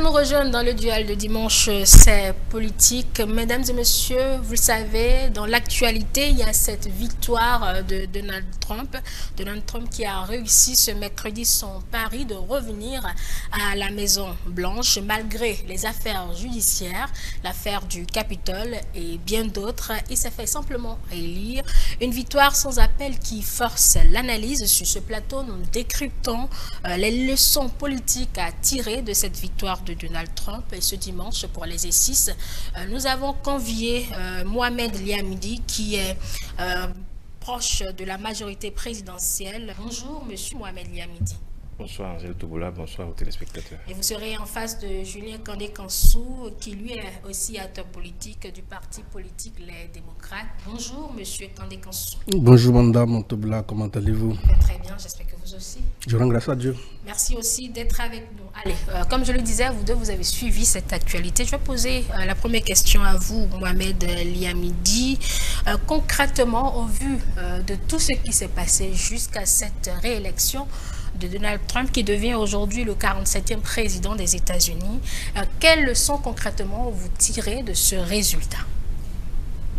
nous rejoindre dans le duel de dimanche, c'est politique. Mesdames et messieurs, vous le savez, dans l'actualité, il y a cette victoire de Donald Trump. Donald Trump qui a réussi ce mercredi son pari de revenir à la Maison-Blanche malgré les affaires judiciaires, l'affaire du Capitole et bien d'autres. Il s'est fait simplement élire. Une victoire sans appel qui force l'analyse sur ce plateau. Nous décryptons les leçons politiques à tirer de cette victoire de Donald Trump. Et ce dimanche, pour les E6, nous avons convié Mohamed Liamidi, qui est proche de la majorité présidentielle. Bonjour, monsieur Mohamed Liamidi. Bonsoir Angèle Touboula, bonsoir aux téléspectateurs. Et vous serez en face de Julien Kandé-Kansou, qui lui est aussi acteur politique du parti politique Les Démocrates. Bonjour monsieur Kandé-Kansou. Bonjour madame Touboula, comment allez-vous? Très bien, j'espère que vous aussi. Je rends grâce à Dieu. Merci aussi d'être avec nous. Allez, comme je le disais, vous deux, vous avez suivi cette actualité. Je vais poser la première question à vous, Mohamed Liamidi. Concrètement, au vu de tout ce qui s'est passé jusqu'à cette réélection de Donald Trump, qui devient aujourd'hui le 47e président des États-Unis, quelles leçons concrètement vous tirez de ce résultat?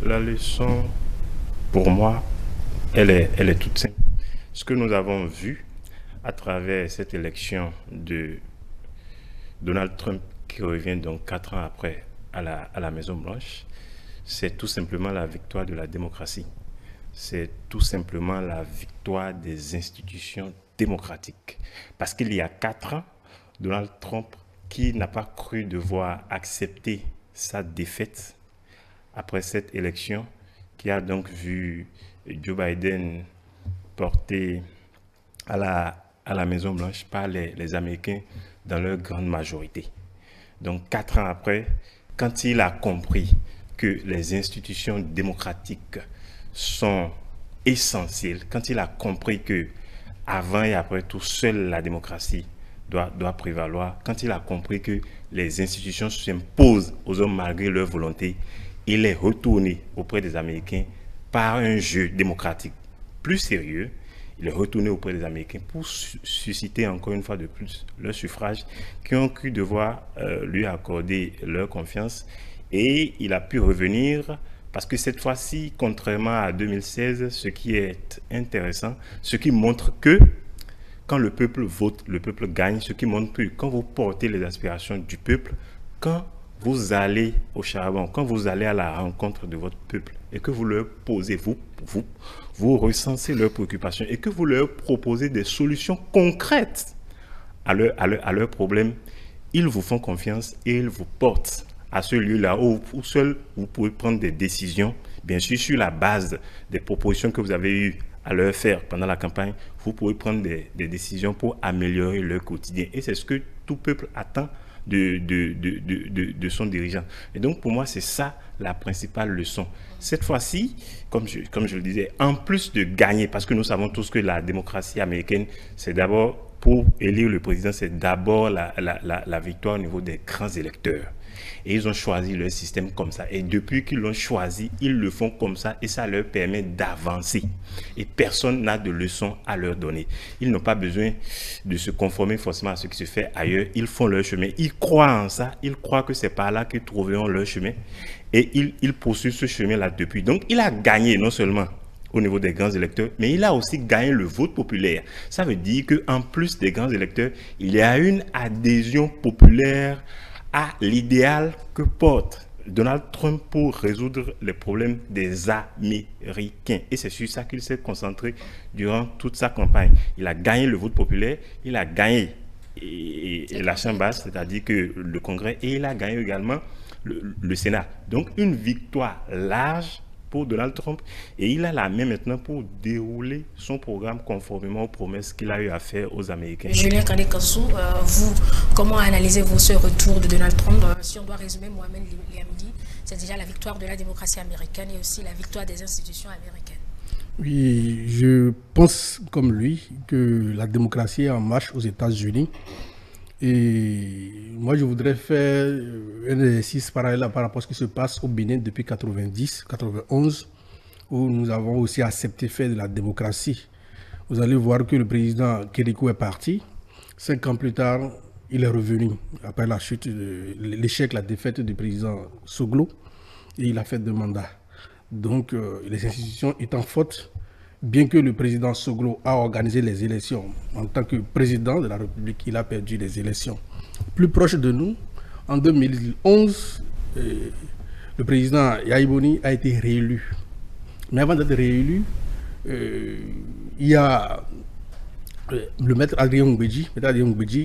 La leçon, pour moi, elle est toute simple. Ce que nous avons vu à travers cette élection de Donald Trump, qui revient donc 4 ans après à la Maison-Blanche, c'est tout simplement la victoire de la démocratie. C'est tout simplement la victoire des institutions démocratiques. Parce qu'il y a 4 ans, Donald Trump, qui n'a pas cru devoir accepter sa défaite après cette élection, qui a donc vu Joe Biden porté à la Maison-Blanche par les Américains dans leur grande majorité. Donc 4 ans après, quand il a compris que les institutions démocratiques sont essentielles, quand il a compris que avant et après tout, seule la démocratie doit prévaloir, quand il a compris que les institutions s'imposent aux hommes malgré leur volonté, il est retourné auprès des Américains par un jeu démocratique plus sérieux. Il est retourné auprès des Américains pour susciter encore une fois de plus leur suffrage, qui ont cru devoir lui accorder leur confiance. Et il a pu revenir parce que cette fois-ci, contrairement à 2016, ce qui est intéressant, ce qui montre que quand le peuple vote, le peuple gagne, ce qui montre que quand vous portez les aspirations du peuple, quand vous allez au charbon, quand vous allez à la rencontre de votre peuple et que vous leur posez, vous recensez leurs préoccupations et que vous leur proposez des solutions concrètes à leurs problèmes, ils vous font confiance et ils vous portent à ce lieu-là où seul vous pouvez prendre des décisions, bien sûr sur la base des propositions que vous avez eues à leur faire pendant la campagne, vous pouvez prendre des décisions pour améliorer leur quotidien. Et c'est ce que tout peuple attend de son dirigeant. Et donc pour moi, c'est ça la principale leçon. Cette fois-ci, comme je le disais, en plus de gagner, parce que nous savons tous que la démocratie américaine, c'est d'abord, pour élire le président, c'est d'abord la victoire au niveau des grands électeurs. Et ils ont choisi leur système comme ça. Et depuis qu'ils l'ont choisi, ils le font comme ça et ça leur permet d'avancer. Et personne n'a de leçons à leur donner. Ils n'ont pas besoin de se conformer forcément à ce qui se fait ailleurs. Ils font leur chemin. Ils croient en ça. Ils croient que c'est par là qu'ils trouveront leur chemin. Et ils poursuivent ce chemin-là depuis. Donc, il a gagné non seulement au niveau des grands électeurs, mais il a aussi gagné le vote populaire. Ça veut dire qu'en plus des grands électeurs, il y a une adhésion populaire à l'idéal que porte Donald Trump pour résoudre les problèmes des Américains. Et c'est sur ça qu'il s'est concentré durant toute sa campagne. Il a gagné le vote populaire, il a gagné la Chambre basse, c'est-à-dire que le Congrès, et il a gagné également le Sénat. Donc une victoire large pour Donald Trump, et il a la main maintenant pour dérouler son programme conformément aux promesses qu'il a eu à faire aux Américains. Julien Kandé-Kansou, vous, comment analysez-vous ce retour de Donald Trump? Si on doit résumer, Mohamed Liamidi, c'est déjà la victoire de la démocratie américaine et aussi la victoire des institutions américaines. Oui, je pense comme lui que la démocratie est en marche aux États-Unis. Et moi, je voudrais faire un exercice parallèle par rapport à ce qui se passe au Bénin depuis 90-91, où nous avons aussi accepté faire de la démocratie. Vous allez voir que le président Kérékou est parti. 5 ans plus tard, il est revenu après la chute, l'échec, la défaite du président Soglo, et il a fait 2 mandats. Donc, les institutions étant fortes, bien que le président Soglo a organisé les élections, en tant que président de la République, il a perdu les élections. Plus proche de nous, en 2011, le président Yahya Boni a été réélu. Mais avant d'être réélu, il y a le maître Adrien Ngbeji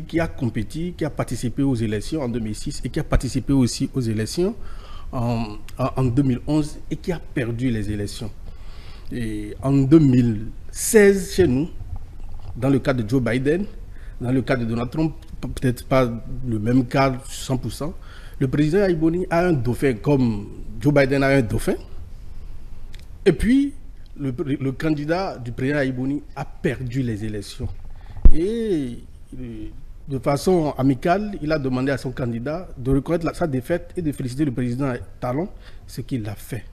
qui a compétit, qui a participé aux élections en 2006 et qui a participé aussi aux élections en 2011 et qui a perdu les élections. Et en 2016, chez nous, dans le cas de Joe Biden, dans le cas de Donald Trump, peut-être pas le même cas 100%, le président Yahya Boni a un dauphin comme Joe Biden a un dauphin. Et puis, le candidat du président Yahya Boni a perdu les élections. Et de façon amicale, il a demandé à son candidat de reconnaître sa défaite et de féliciter le président Talon, ce qu'il a fait.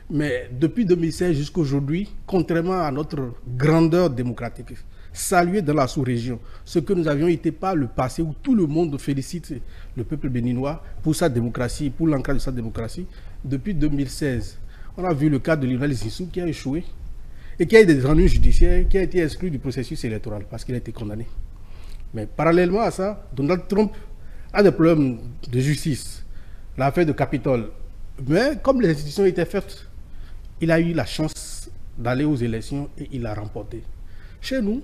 Mais depuis 2016 jusqu'à aujourd'hui, contrairement à notre grandeur démocratique, saluée dans la sous-région, ce que nous avions été par le passé, où tout le monde félicite le peuple béninois pour sa démocratie, pour l'ancrage de sa démocratie, depuis 2016, on a vu le cas de Lionel Zinsou qui a échoué et qui a eu des ennuis judiciaires, qui a été exclu du processus électoral parce qu'il a été condamné. Mais parallèlement à ça, Donald Trump a des problèmes de justice, l'affaire de Capitole. Mais comme les institutions étaient faites, il a eu la chance d'aller aux élections et il a remporté. Chez nous,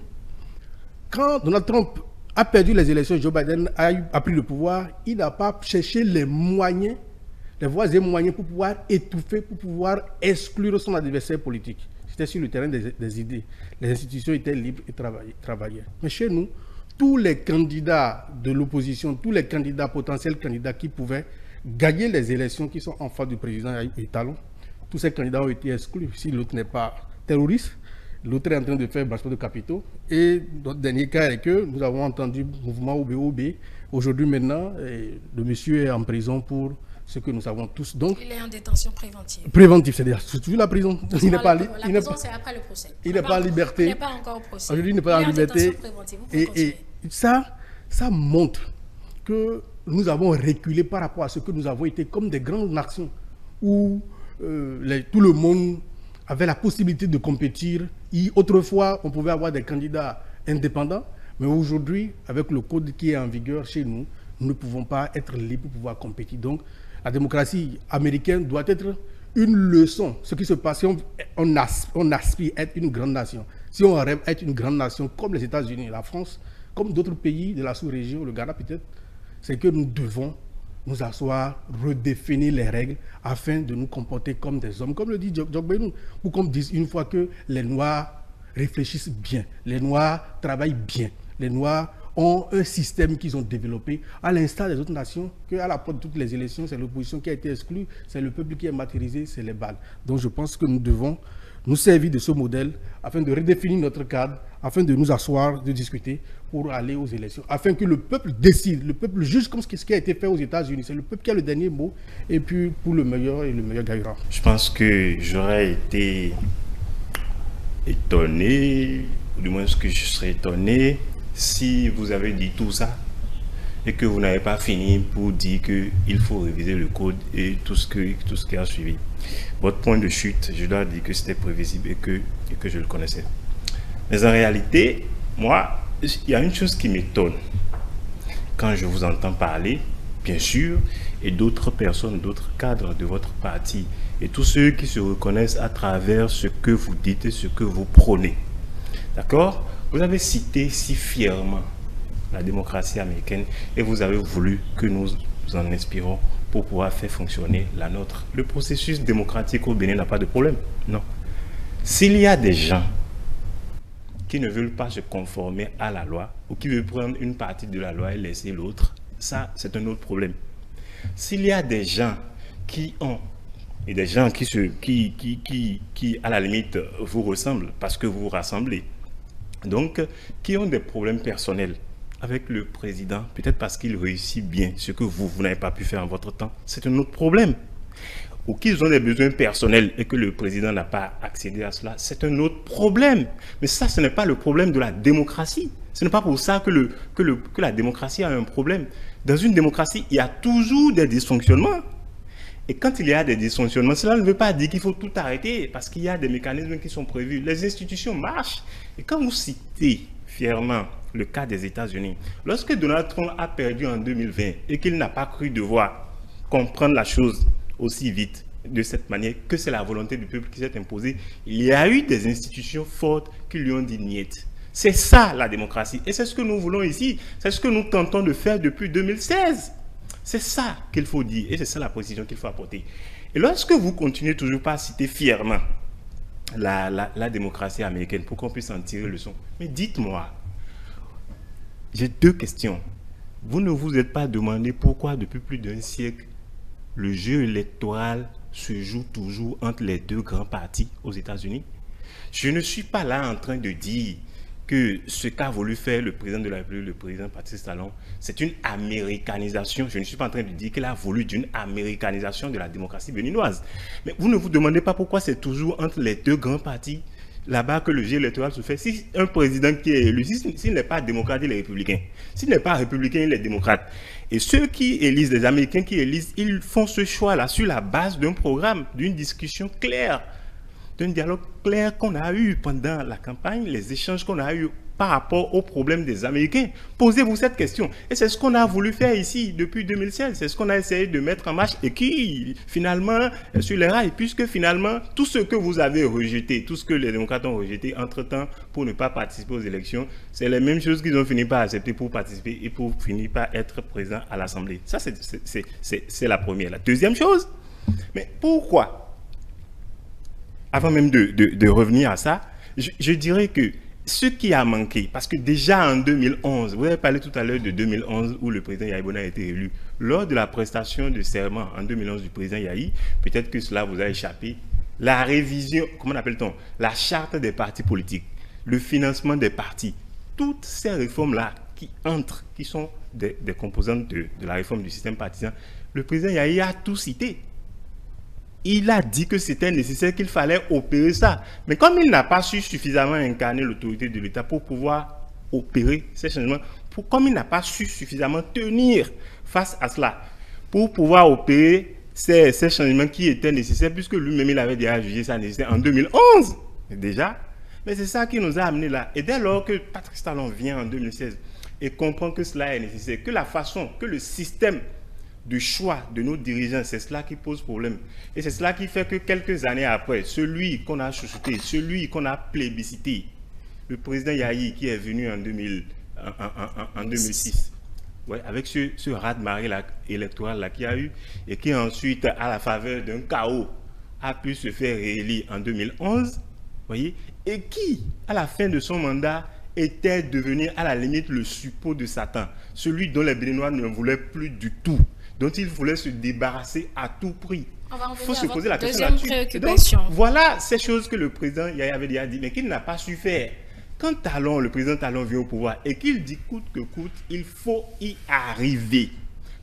quand Donald Trump a perdu les élections, Joe Biden a pris le pouvoir, il n'a pas cherché les moyens, les voies et moyens pour pouvoir étouffer, pour pouvoir exclure son adversaire politique. C'était sur le terrain des idées. Les institutions étaient libres et travaillaient. Mais chez nous, tous les candidats de l'opposition, tous les candidats, potentiels candidats qui pouvaient gagner les élections qui sont en face du président Talon, tous ces candidats ont été exclus. Si l'autre n'est pas terroriste, l'autre est en train de faire blanchiment de capitaux. Et notre dernier cas est que nous avons entendu le mouvement OBOB. Aujourd'hui, maintenant, le monsieur est en prison pour ce que nous savons tous. Donc, il est en détention préventive. Préventive, c'est-à-dire surtout la prison. Il n'est pas la prison, c'est après le procès. Il n'est pas en liberté. Il n'est pas encore au procès. Aujourd'hui, il n'est pas en liberté. Et ça montre que nous avons reculé par rapport à ce que nous avons été comme des grandes nations où tout le monde avait la possibilité de compétir. Autrefois, on pouvait avoir des candidats indépendants, mais aujourd'hui, avec le code qui est en vigueur chez nous, nous ne pouvons pas être libres pour pouvoir compétir. Donc, la démocratie américaine doit être une leçon. Ce qui se passe, si on aspire à être une grande nation, si on rêve être une grande nation comme les États-Unis, la France, comme d'autres pays de la sous-région, le Ghana peut-être, c'est que nous devons nous asseoir, redéfinir les règles afin de nous comporter comme des hommes. Comme le dit Djokbenou, ou comme disent une fois que les Noirs réfléchissent bien, les Noirs travaillent bien, les Noirs ont un système qu'ils ont développé, à l'instar des autres nations, qu'à la porte de toutes les élections, c'est l'opposition qui a été exclue, c'est le peuple qui est martyrisé, c'est les balles. Donc je pense que nous devons nous servir de ce modèle afin de redéfinir notre cadre, afin de nous asseoir, de discuter pour aller aux élections, afin que le peuple décide, le peuple juge comme ce qui a été fait aux États-Unis. C'est le peuple qui a le dernier mot, et puis pour le meilleur, et le meilleur gagnera. Je pense que j'aurais été étonné, ou du moins que je serais étonné, si vous avez dit tout ça et que vous n'avez pas fini pour dire qu'il faut réviser le code et tout ce qui a suivi. Votre point de chute, je dois dire que c'était prévisible et que je le connaissais. Mais en réalité, moi, il y a une chose qui m'étonne quand je vous entends parler, bien sûr, et d'autres personnes, d'autres cadres de votre parti, et tous ceux qui se reconnaissent à travers ce que vous dites et ce que vous prônez. D'accord ? Vous avez cité si fièrement la démocratie américaine et vous avez voulu que nous en inspirons pour pouvoir faire fonctionner la nôtre. Le processus démocratique au Bénin n'a pas de problème. Non. S'il y a des gens qui ne veulent pas se conformer à la loi ou qui veulent prendre une partie de la loi et laisser l'autre, ça, c'est un autre problème. S'il y a des gens qui ont et des gens qui à la limite vous ressemblent parce que vous vous rassemblez, donc qui ont des problèmes personnels avec le président, peut-être parce qu'il réussit bien ce que vous n'avez pas pu faire en votre temps, c'est un autre problème. ou qu'ils ont des besoins personnels et que le président n'a pas accédé à cela, c'est un autre problème. Mais ça, ce n'est pas le problème de la démocratie. Ce n'est pas pour ça que la démocratie a un problème. Dans une démocratie, il y a toujours des dysfonctionnements. Et quand il y a des dysfonctionnements, cela ne veut pas dire qu'il faut tout arrêter, parce qu'il y a des mécanismes qui sont prévus. Les institutions marchent. Et quand vous citez fièrement le cas des États-Unis, lorsque Donald Trump a perdu en 2020 et qu'il n'a pas cru devoir comprendre la chose aussi vite, de cette manière, que c'est la volonté du peuple qui s'est imposée, il y a eu des institutions fortes qui lui ont dit niet. C'est ça la démocratie. Et c'est ce que nous voulons ici. C'est ce que nous tentons de faire depuis 2016. C'est ça qu'il faut dire. Et c'est ça la précision qu'il faut apporter. Et lorsque vous continuez toujours pas à citer fièrement la démocratie américaine pour qu'on puisse en tirer leçon, mais dites-moi, j'ai deux questions. Vous ne vous êtes pas demandé pourquoi depuis plus d'un siècle, le jeu électoral se joue toujours entre les deux grands partis aux États-Unis? Je ne suis pas là en train de dire que ce qu'a voulu faire le président de la République, le président Patrice Talon, c'est une américanisation. Je ne suis pas en train de dire qu'il a voulu d'une américanisation de la démocratie béninoise. Mais vous ne vous demandez pas pourquoi c'est toujours entre les deux grands partis là-bas que le jeu électoral se fait. Si un président qui est élu, s'il n'est pas démocrate, il est républicain. S'il n'est pas républicain, il est démocrate. Et ceux qui élisent, les Américains qui élisent, ils font ce choix-là sur la base d'un programme, d'une discussion claire, d'un dialogue clair qu'on a eu pendant la campagne, les échanges qu'on a eu par rapport aux problèmes des Américains. Posez-vous cette question. Et c'est ce qu'on a voulu faire ici depuis 2016. C'est ce qu'on a essayé de mettre en marche et qui, finalement, est sur les rails, puisque finalement, tout ce que vous avez rejeté, tout ce que les démocrates ont rejeté entre-temps pour ne pas participer aux élections, c'est les mêmes choses qu'ils ont fini par accepter pour participer et pour finir par être présents à l'Assemblée. Ça, c'est la première. La deuxième chose, mais pourquoi? Avant même de revenir à ça, je dirais que ce qui a manqué, parce que déjà en 2011, vous avez parlé tout à l'heure de 2011 où le président Yahi Boni a été élu, lors de la prestation de serment en 2011 du président Yahi, peut-être que cela vous a échappé, la révision, comment appelle-t-on, la charte des partis politiques, le financement des partis, toutes ces réformes-là qui entrent, qui sont des composantes de la réforme du système partisan, le président Yahi a tout cité. Il a dit que c'était nécessaire, qu'il fallait opérer ça. Mais comme il n'a pas su suffisamment incarner l'autorité de l'État pour pouvoir opérer ces changements, comme il n'a pas su suffisamment tenir face à cela, pour pouvoir opérer ces changements qui étaient nécessaires, puisque lui-même il avait déjà jugé ça nécessaire en 2011, déjà. Mais c'est ça qui nous a amenés là. Et dès lors que Patrice Talon vient en 2016 et comprend que cela est nécessaire, que la façon, que le système de choix de nos dirigeants, c'est cela qui pose problème. Et c'est cela qui fait que quelques années après, celui qu'on a chouchouté, celui qu'on a plébiscité, le président Yahi qui est venu en 2006, ouais, avec ce raz-de-marée électoral qu'il y a eu, et qui ensuite, à la faveur d'un chaos, a pu se faire réélire en 2011, voyez, et qui, à la fin de son mandat, était devenu à la limite le suppôt de Satan, celui dont les Béninois ne voulaient plus du tout, dont il voulait se débarrasser à tout prix. Il faut se poser la question là-dessus. Donc, voilà ces choses que le président Yahi avait déjà dit, mais qu'il n'a pas su faire. Quand Talon, le président Talon vient au pouvoir et qu'il dit coûte que coûte, il faut y arriver.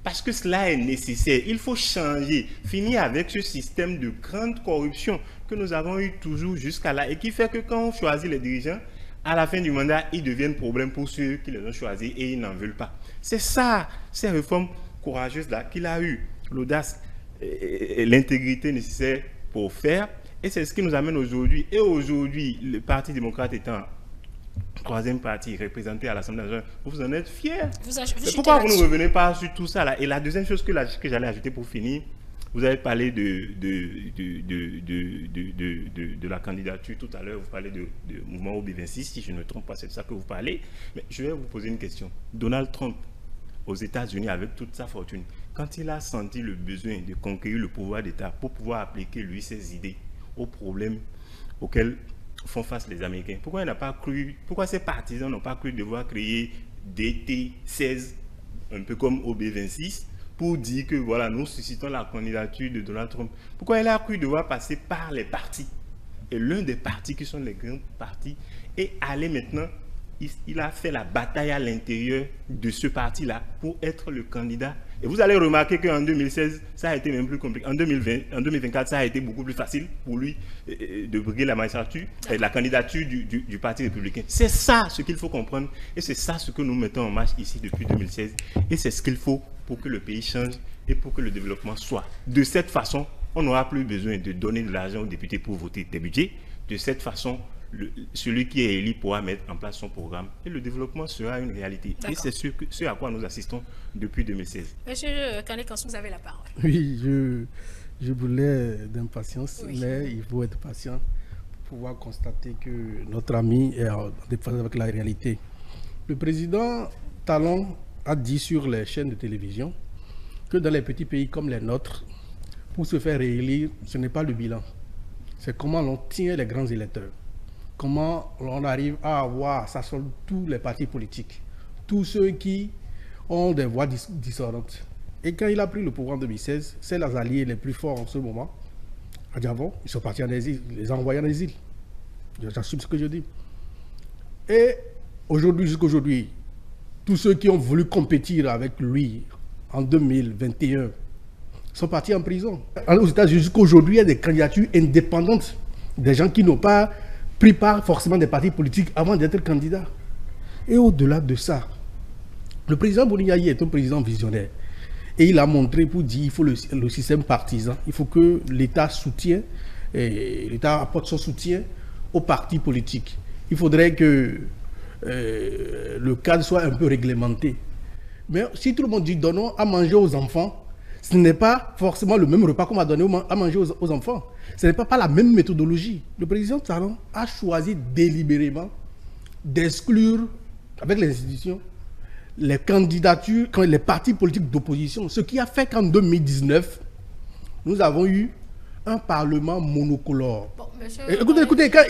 Parce que cela est nécessaire. Il faut changer, finir avec ce système de grande corruption que nous avons eu toujours jusqu'à là et qui fait que quand on choisit les dirigeants, à la fin du mandat, ils deviennent problème pour ceux qui les ont choisis et ils n'en veulent pas. C'est ça, ces réformes courageuse-là qu'il a eu l'audace et l'intégrité nécessaire pour faire. Et c'est ce qui nous amène aujourd'hui. Et aujourd'hui, le Parti démocrate étant troisième parti représenté à l'Assemblée nationale, vous en êtes fiers. Pourquoi vous ne revenez pas sur tout ça là? Et la deuxième chose que j'allais ajouter pour finir, vous avez parlé de la candidature tout à l'heure, vous parlez de mouvement OB26, si je ne me trompe pas, c'est de ça que vous parlez. Mais je vais vous poser une question. Donald Trump, aux États-Unis, avec toute sa fortune, quand il a senti le besoin de conquérir le pouvoir d'État pour pouvoir appliquer, lui, ses idées aux problèmes auxquels font face les Américains, pourquoi il n'a pas cru, pourquoi ses partisans n'ont pas cru devoir créer DT16, un peu comme OB26, pour dire que voilà, nous suscitons la candidature de Donald Trump? Pourquoi il a cru devoir passer par les partis? Et l'un des partis qui sont les grands partis est aller maintenant il a fait la bataille à l'intérieur de ce parti-là pour être le candidat. Et vous allez remarquer qu'en 2016, ça a été même plus compliqué. En 2024, ça a été beaucoup plus facile pour lui de briguer la magistrature, la candidature du Parti républicain. C'est ça ce qu'il faut comprendre. Et c'est ça ce que nous mettons en marche ici depuis 2016. Et c'est ce qu'il faut pour que le pays change et pour que le développement soit. De cette façon, on n'aura plus besoin de donner de l'argent aux députés pour voter des budgets. De cette façon, celui qui est élu pourra mettre en place son programme et le développement sera une réalité. Et c'est ce à quoi nous assistons depuis 2016. Monsieur Kandé Kansoum, vous avez la parole. Oui, je voulais d'impatience, mais il faut être patient pour pouvoir constater que notre ami est en déphase avec la réalité. Le président Talon a dit sur les chaînes de télévision que dans les petits pays comme les nôtres, pour se faire réélire, ce n'est pas le bilan. C'est comment l'on tient les grands électeurs. Comment on arrive à avoir, ça sont tous les partis politiques, tous ceux qui ont des voix dissonantes. Et quand il a pris le pouvoir en 2016, c'est les alliés les plus forts en ce moment. À Diavon, ils sont partis en exil, ils les ont envoyés en exil. J'assume ce que je dis. Et aujourd'hui, jusqu'aujourd'hui, tous ceux qui ont voulu compétir avec lui en 2021 sont partis en prison. Aux États-Unis, jusqu'aujourd'hui, il y a des candidatures indépendantes, des gens qui n'ont pas pris part forcément des partis politiques avant d'être candidats. Et au-delà de ça, le président Boni-Yayi est un président visionnaire. Et il a montré pour dire qu'il faut le système partisan. Il faut que l'État soutienne, l'État apporte son soutien aux partis politiques. Il faudrait que le cadre soit un peu réglementé. Mais si tout le monde dit donnons à manger aux enfants, ce n'est pas forcément le même repas qu'on va donner à manger aux enfants. Ce n'est pas la même méthodologie. Le président Talon a choisi délibérément d'exclure, avec les institutions, les candidatures, les partis politiques d'opposition. Ce qui a fait qu'en 2019, nous avons eu un parlement monocolore. Bon, écoutez, quand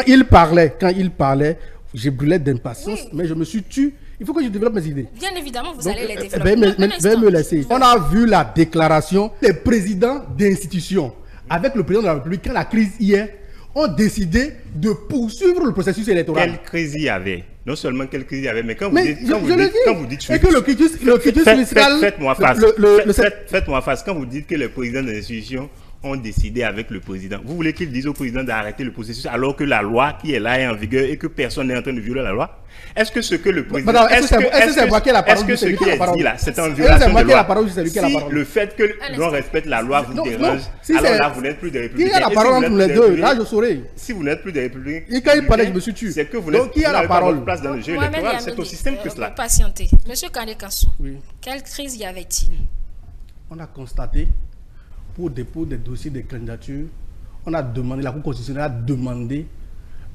il parlait, j'ai brûlé d'impatience, oui. Mais je me suis tué. Il faut que je développe mes idées. Bien évidemment, vous allez les développer. Veuillez me laisser. On a vu la déclaration des présidents d'institutions avec le président de la République quand la crise hier ont décidé de poursuivre le processus électoral. Quelle crise il y avait? Non seulement quelle crise il y avait, mais quand vous dites et que le quitus fiscal... Faites-moi face. Quand vous dites que les présidents des institutions ont décidé avec le président, vous voulez qu'ils disent au président d'arrêter le processus alors que la loi qui est là est en viveur et que personne n'est en train de violer la loi? Est-ce que ce que le président... Est-ce que ce qui est dit là, c'est en violation de loi? Si le fait que l'on respecte la loi vous dérange, alors là, vous n'êtes plus des républicains. Qui a la parole entre les deux? Là, je saurais. Si vous n'êtes plus des républicains... Et quand il parlait, je me suis tué. C'est que vous n'avez pas votre place dans le jeu électoral. C'est aussi simple que cela. Patientez. Monsieur Kandé Kansoum, quelle crise y avait-il? On a constaté, pour dépôt des dossiers de candidature, on a demandé, la Cour constitutionnelle a demandé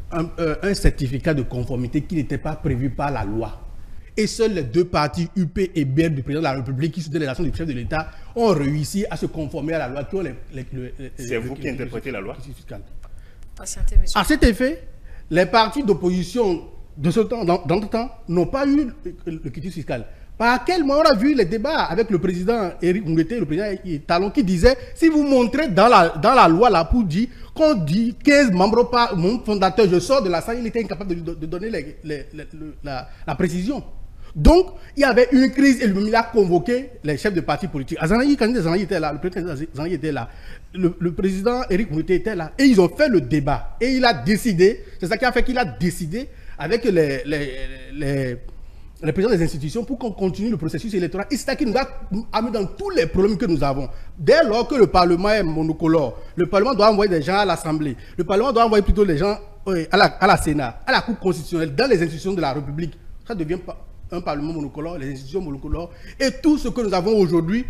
un certificat de conformité qui n'était pas prévu par la loi. Et seuls les deux partis, UP et BR du président de la République, qui soutiennent les actions du chef de l'État, ont réussi à se conformer à la loi. C'est vous qui interprétez la loi? Patientez, monsieur. À cet effet, les partis d'opposition de ce temps, dans le temps, n'ont pas eu le quitus fiscal. Par quel moment on a vu les débats avec le président Éric Ngouetté, le président Talon, qui disait, si vous montrez dans la loi là pour dire qu'on dit 15 membres par mon fondateur, je sors de la salle, il était incapable de donner la précision. Donc, il y avait une crise et lui-même il a convoqué les chefs de partis politiques. Azanaï, quand Azanaï était là, le président Azanaï était là, le président Éric Ngouetté était là, et ils ont fait le débat. Et il a décidé, c'est ça qui a fait qu'il a décidé avec les présidents des institutions pour qu'on continue le processus électoral. Et c'est ça qui nous a amené dans tous les problèmes que nous avons. Dès lors que le Parlement est monocolore, le Parlement doit envoyer des gens à l'Assemblée, le Parlement doit envoyer plutôt les gens à la Sénat, à la Cour constitutionnelle, dans les institutions de la République. Ça devient un Parlement monocolore, les institutions monocolores. Et tout ce que nous avons aujourd'hui,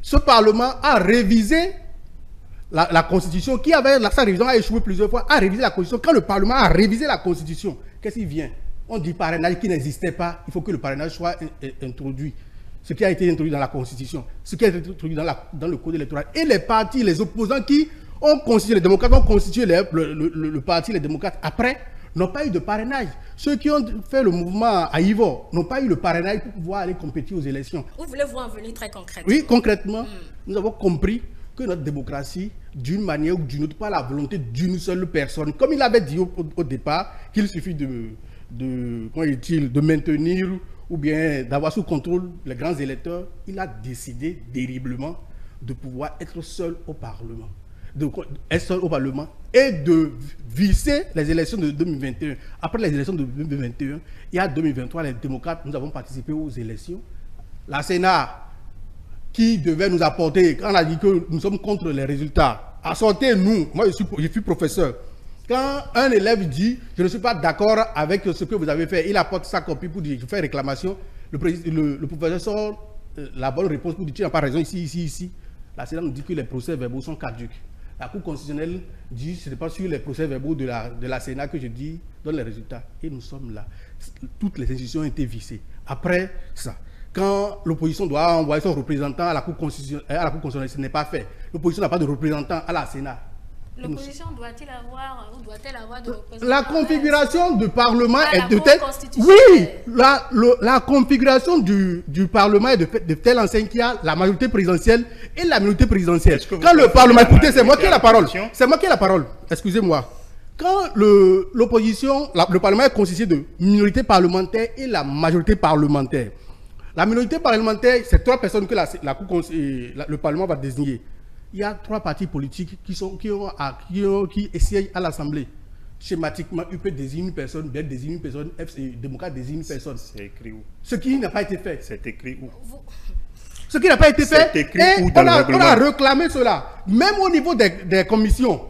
ce Parlement a révisé la Constitution, qui avait, sa révision a échoué plusieurs fois, a révisé la Constitution. Quand le Parlement a révisé la Constitution, qu'est-ce qui vient? On dit parrainage qui n'existait pas, il faut que le parrainage soit introduit. Ce qui a été introduit dans la Constitution, ce qui a été introduit dans le Code électoral. Et les partis, les opposants qui ont constitué, les démocrates ont constitué le parti, les démocrates, après, n'ont pas eu de parrainage. Ceux qui ont fait le mouvement à Ivor n'ont pas eu le parrainage pour pouvoir aller compétir aux élections. Où voulez-vous en venir très concrètement? Oui, concrètement, nous avons compris que notre démocratie, d'une manière ou d'une autre, pas la volonté d'une seule personne. Comme il avait dit au départ, qu'il suffit de maintenir ou bien d'avoir sous contrôle les grands électeurs, il a décidé terriblement de pouvoir être seul au Parlement. Être seul au Parlement et de visser les élections de 2021. Après les élections de 2021, il y a 2023, les démocrates, nous avons participé aux élections. La Sénat, qui devait nous apporter, quand on a dit que nous sommes contre les résultats, assortez-nous, moi je suis professeur. Quand un élève dit « je ne suis pas d'accord avec ce que vous avez fait », il apporte sa copie pour dire « je fais réclamation », le professeur sort la bonne réponse pour dire « tu n'as pas raison ici ». La Sénat nous dit que les procès-verbaux sont caducs. La Cour constitutionnelle dit ce n'est pas sur les procès-verbaux de la Sénat que je dis donne les résultats. Et nous sommes là. Toutes les institutions ont été vissées. Après ça, quand l'opposition doit envoyer son représentant à la Cour constitutionnelle, ce n'est pas fait. L'opposition n'a pas de représentant à la Sénat. L'opposition doit-elle avoir ou doit-elle avoir de représentants? La configuration du Parlement est de telle... Oui, la configuration du Parlement est de telle enseigne qu'il y a la majorité présidentielle et la minorité présidentielle. Quand le Parlement... Écoutez, c'est moi qui ai la parole. C'est moi qui ai la parole. Excusez-moi. Quand l'opposition... Le Parlement est constitué de minorité parlementaire et la majorité parlementaire. La minorité parlementaire, c'est 3 personnes que le Parlement va désigner. Il y a 3 partis politiques qui essayent à l'Assemblée. Schématiquement, UP désigne une personne, BED désigne une personne, FC démocrate désigne une personne. C'est écrit où? Ce qui n'a pas été fait. C'est écrit où? Ce qui n'a pas été fait. C'est écrit où dans le règlement? On a réclamé cela. Même au niveau des commissions.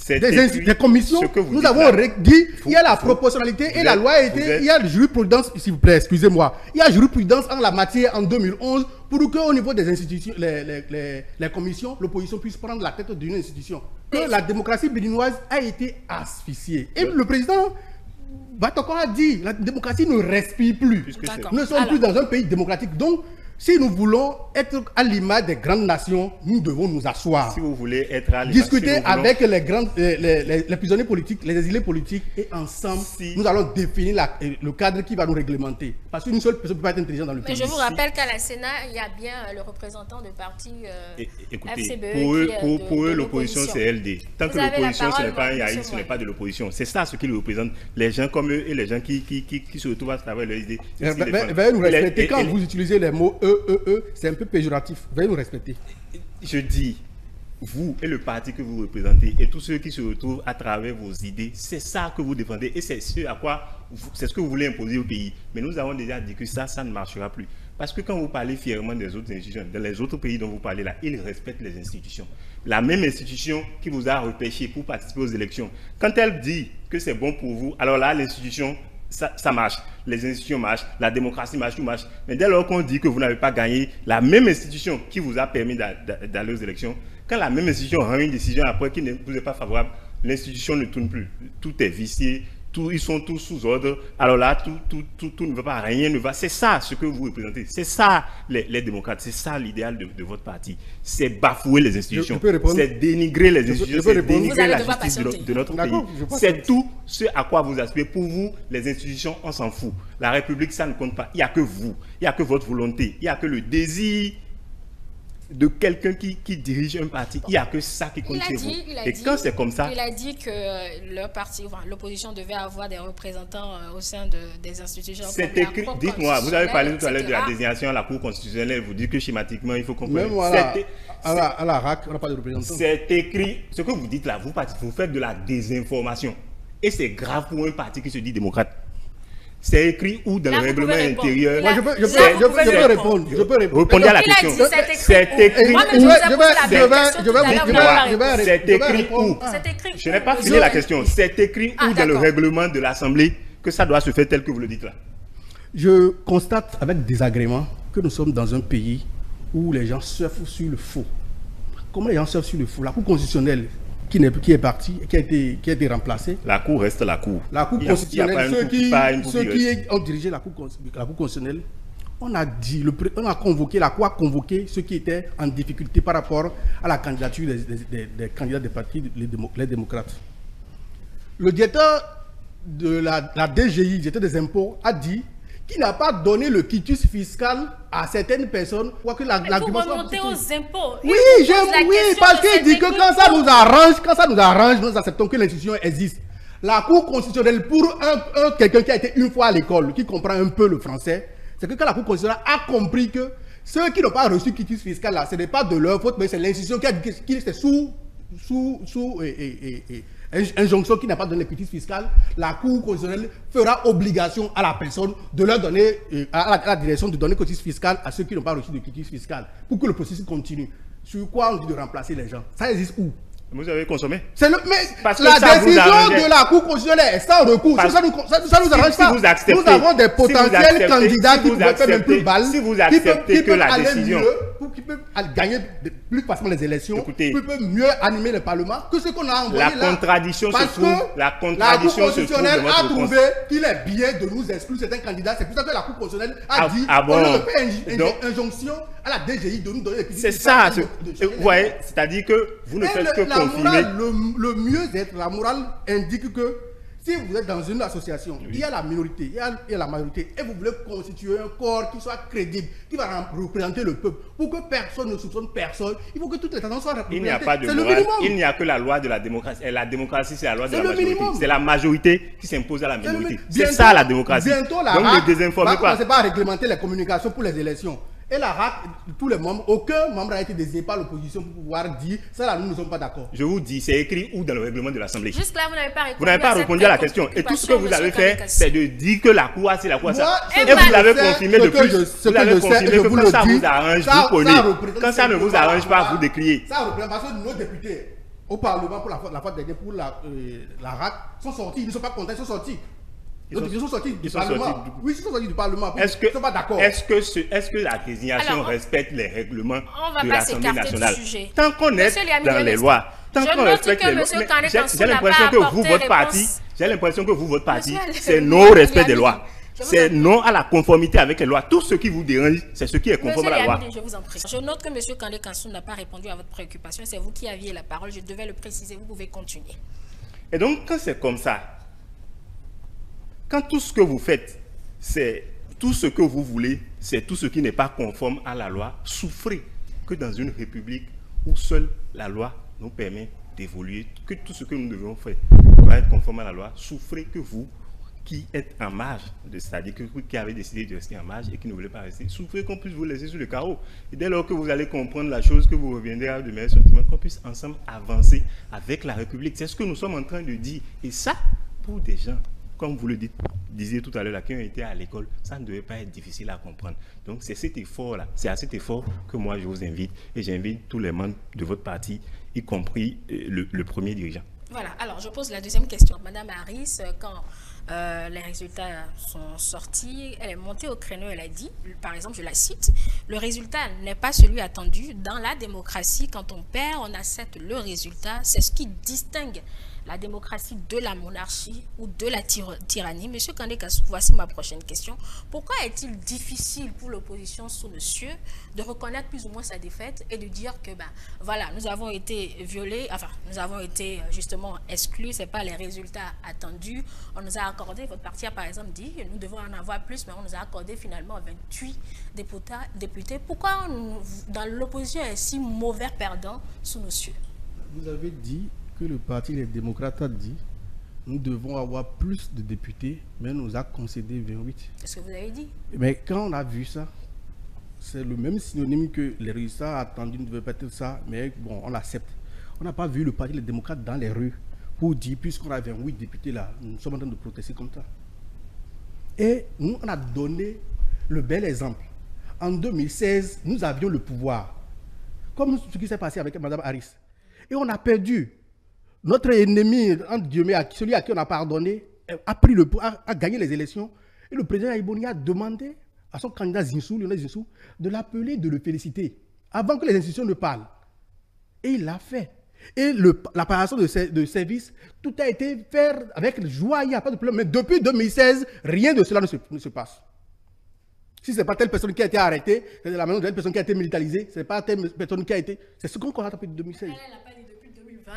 Des commissions, nous avons dit qu'il y a la proportionnalité et la loi a été, il y a la jurisprudence, s'il vous plaît, excusez-moi, il y a jurisprudence en la matière en 2011 pour qu'au niveau des institutions, les commissions, l'opposition puisse prendre la tête d'une institution. Que la démocratie béninoise a été asphyxiée. Et le président Batokon a dit, la démocratie ne respire plus. Nous ne sommes plus dans un pays démocratique. Donc, si nous voulons être à l'image des grandes nations, nous devons nous asseoir. Si vous voulez être à l'image, discuter avec les prisonniers politiques, les exilés politiques, et ensemble, nous allons définir le cadre qui va nous réglementer. Parce qu'une seule personne ne peut pas être intelligente dans le pays. Mais je vous rappelle qu'à la Sénat, il y a bien le représentant de parti FCBE. Pour eux, l'opposition, c'est LD. Tant que l'opposition, ce n'est pas un yaï, ce n'est pas de l'opposition. C'est ça ce qu'ils représentent. Les gens comme eux et les gens qui se retrouvent à travers leurs idées. Veuillez nous respecter. Quand vous utilisez les mots c'est un peu péjoratif. Veuillez nous respecter. Je dis, vous et le parti que vous représentez et tous ceux qui se retrouvent à travers vos idées, c'est ça que vous défendez et c'est ce que vous voulez imposer au pays. Mais nous avons déjà dit que ça ne marchera plus. Parce que quand vous parlez fièrement des autres institutions, dans les autres pays dont vous parlez là, ils respectent les institutions. La même institution qui vous a repêché pour participer aux élections, quand elle dit que c'est bon pour vous, alors là, l'institution... Ça marche, les institutions marchent, la démocratie marche, tout marche. Mais dès lors qu'on dit que vous n'avez pas gagné, la même institution qui vous a permis d'aller aux élections, quand la même institution rend une décision après qui ne vous est pas favorable, l'institution ne tourne plus. Tout est vicié, ils sont tous sous ordre. Alors là, tout ne va pas, rien ne va. C'est ça ce que vous représentez. C'est ça les démocrates. C'est ça l'idéal de votre parti. C'est bafouer les institutions. C'est dénigrer les institutions. C'est dénigrer la justice de notre pays. C'est tout ce à quoi vous aspirez. Pour vous, les institutions, on s'en fout. La République, ça ne compte pas. Il n'y a que vous. Il n'y a que votre volonté. Il n'y a que le désir de quelqu'un qui dirige un parti. Il n'y a que ça qui compte chez vous. Et quand c'est comme ça... Il a dit que leur parti, l'opposition devait avoir des représentants au sein des institutions. C'est écrit. Dites-moi, vous avez parlé tout à l'heure de la désignation à la Cour constitutionnelle. Vous dites que schématiquement, il faut comprendre. Même à la RAC, on n'a pas de représentants. C'est écrit. Ce que vous dites là, vous faites de la désinformation. Et c'est grave pour un parti qui se dit démocrate. C'est écrit où dans le règlement intérieur? Moi, je peux répondre. Je peux répondre. Répondez à la question. C'est écrit où? C'est écrit où? Je n'ai pas fini la question. C'est écrit où dans le règlement de l'Assemblée que ça doit se faire tel que vous le dites là? Je constate avec désagrément que nous sommes dans un pays où les gens surfent sur le faux. Comment les gens surfent sur le faux? La Cour constitutionnelle qui est parti, qui a été remplacé. La Cour reste la Cour. La Cour constitutionnelle, ceux qui ont dirigé la Cour constitutionnelle, on a convoqué, la Cour a convoqué ceux qui étaient en difficulté par rapport à la candidature des candidats des partis, les démocrates. Le directeur de la DGI, directeur des impôts, a dit qui n'a pas donné le quitus fiscal à certaines personnes, quoi que l'argument soit remontez aux impôts. Oui, parce qu'il dit que quand ça nous arrange, nous acceptons que l'institution existe. La Cour constitutionnelle, pour quelqu'un qui a été une fois à l'école, qui comprend un peu le français, c'est que quand la Cour constitutionnelle a compris que ceux qui n'ont pas reçu quitus fiscal, là, ce n'est pas de leur faute, mais c'est l'institution qui a dit que c'est sous injonction qui n'a pas donné le quitus fiscal, la Cour constitutionnelle fera obligation à la personne de leur donner, à la direction de donner quitus fiscal à ceux qui n'ont pas reçu de quitus fiscal, pour que le processus continue. Sur quoi on dit de remplacer les gens? Ça existe où? Vous avez consommé? Parce que la décision de la Cour constitutionnelle est sans recours. Ça nous arrange pas. Nous avons des potentiels candidats qui peuvent faire même plus balle, qui peuvent aller mieux, qui peuvent gagner plus facilement les élections, qui peuvent mieux animer le Parlement que ce qu'on a envoyé là. La contradiction se trouve. La Cour constitutionnelle a trouvé qu'il est bien de nous exclure certains candidats. C'est pour ça que la Cour constitutionnelle a dit qu'on ne fait pas injonction à la DGI de nous donner des c'est ça. Vous voyez, c'est-à-dire que vous ne faites que confirmer. Le mieux-être, la morale indique que si vous êtes dans une association, il y a la minorité, il y a la majorité, et vous voulez constituer un corps qui soit crédible, qui va représenter le peuple, pour que personne ne soupçonne personne, il faut que toutes les tendances soient représentées. Il n'y a pas de morale, il n'y a que la loi de la démocratie. Et la démocratie, c'est la loi de la majorité. C'est la majorité qui s'impose à la minorité. C'est ça la démocratie. Bientôt, la RAC va commencer par réglementer les communications pour les élections. Et la RAC, tous les membres, aucun membre n'a été désigné par l'opposition pour pouvoir dire ça là, nous ne sommes pas d'accord. Je vous dis, c'est écrit où dans le règlement de l'Assemblée? Juste là, vous n'avez pas répondu. Vous n'avez pas répondu à la question. Et tout ce que vous avez fait, c'est de dire que la Cour a, c'est la Cour ça. Et vous l'avez confirmé de plus. Vous avez confirmé que quand ça vous arrange, vous prenez. Quand ça ne vous arrange pas, vous décriez. Ça représente parce que nos députés au Parlement pour la fois dernière pour la RAC sont sortis. Ils ne sont pas contents, ils sont sortis. Ils sont sortis du Parlement. Oui, ils sont sortis du Parlement. Ils ne sont pas d'accord. Est-ce que la désignation respecte les règlements de l'Assemblée nationale? Tant qu'on est dans les lois, tant qu'on respecte les lois. J'ai l'impression que vous, votre parti, c'est non-respect des lois. C'est non à la conformité avec les lois. Tout ce qui vous dérange, c'est ce qui est conforme à la loi. Je vous en prie. Je note que M. Kandé Kansoum n'a pas répondu à votre préoccupation. C'est vous qui aviez la parole. Je devais le préciser. Vous pouvez continuer. Et donc, quand c'est comme ça, quand tout ce que vous faites, c'est tout ce que vous voulez, c'est tout ce qui n'est pas conforme à la loi, souffrez que dans une république où seule la loi nous permet d'évoluer, que tout ce que nous devons faire doit être conforme à la loi, souffrez que vous, qui êtes en marge, c'est-à-dire que vous qui avez décidé de rester en marge et qui ne voulez pas rester, souffrez qu'on puisse vous laisser sur le carreau. Et dès lors que vous allez comprendre la chose, que vous reviendrez à de meilleurs sentiments, qu'on puisse ensemble avancer avec la République. C'est ce que nous sommes en train de dire. Et ça, pour des gens, comme vous le disiez tout à l'heure, qui ont été à l'école, ça ne devait pas être difficile à comprendre. Donc c'est cet effort-là, c'est à cet effort que moi je vous invite, et j'invite tous les membres de votre parti, y compris le premier dirigeant. Voilà, alors je pose la deuxième question. Madame Harris, quand les résultats sont sortis, elle est montée au créneau, elle a dit, par exemple, je la cite, le résultat n'est pas celui attendu. Dans la démocratie, quand on perd, on accepte le résultat. C'est ce qui distingue la démocratie de la monarchie ou de la tyrannie. Monsieur Kandé Kansoum, voici ma prochaine question. Pourquoi est-il difficile pour l'opposition sous monsieur de reconnaître plus ou moins sa défaite et de dire que, ben, voilà, nous avons été violés, enfin, nous avons été justement exclus, ce n'est pas les résultats attendus. On nous a accordé, votre parti a par exemple dit, nous devons en avoir plus, mais on nous a accordé finalement 28 députés. Pourquoi dans l'opposition est si mauvais perdant sous monsieur? Vous avez dit que le Parti des démocrates a dit nous devons avoir plus de députés, mais on nous a concédé 28. C'est ce que vous avez dit. Mais quand on a vu ça, c'est le même synonyme que les résultats attendus ne devaient pas être ça, mais bon, on l'accepte. On n'a pas vu le Parti des démocrates dans les rues pour dire, puisqu'on a 28 députés là, nous sommes en train de protester comme ça. Et nous, on a donné le bel exemple. En 2016, nous avions le pouvoir, comme ce qui s'est passé avec Mme Harris. Et on a perdu. Notre ennemi, entre guillemets, celui à qui on a pardonné, a gagné les élections. Et le président Aïboni a demandé à son candidat Lionel Zinsou, de l'appeler, de le féliciter, avant que les institutions ne parlent. Et il l'a fait. Et la passation de service, tout a été fait avec joie, il n'y a pas de problème. Mais depuis 2016, rien de cela ne se passe. Si ce n'est pas telle personne qui a été arrêtée, c'est la maison de telle personne qui a été militarisée, ce n'est pas telle personne qui a été... C'est ce qu'on constate depuis 2016. Elle n'a pas dit depuis 2020,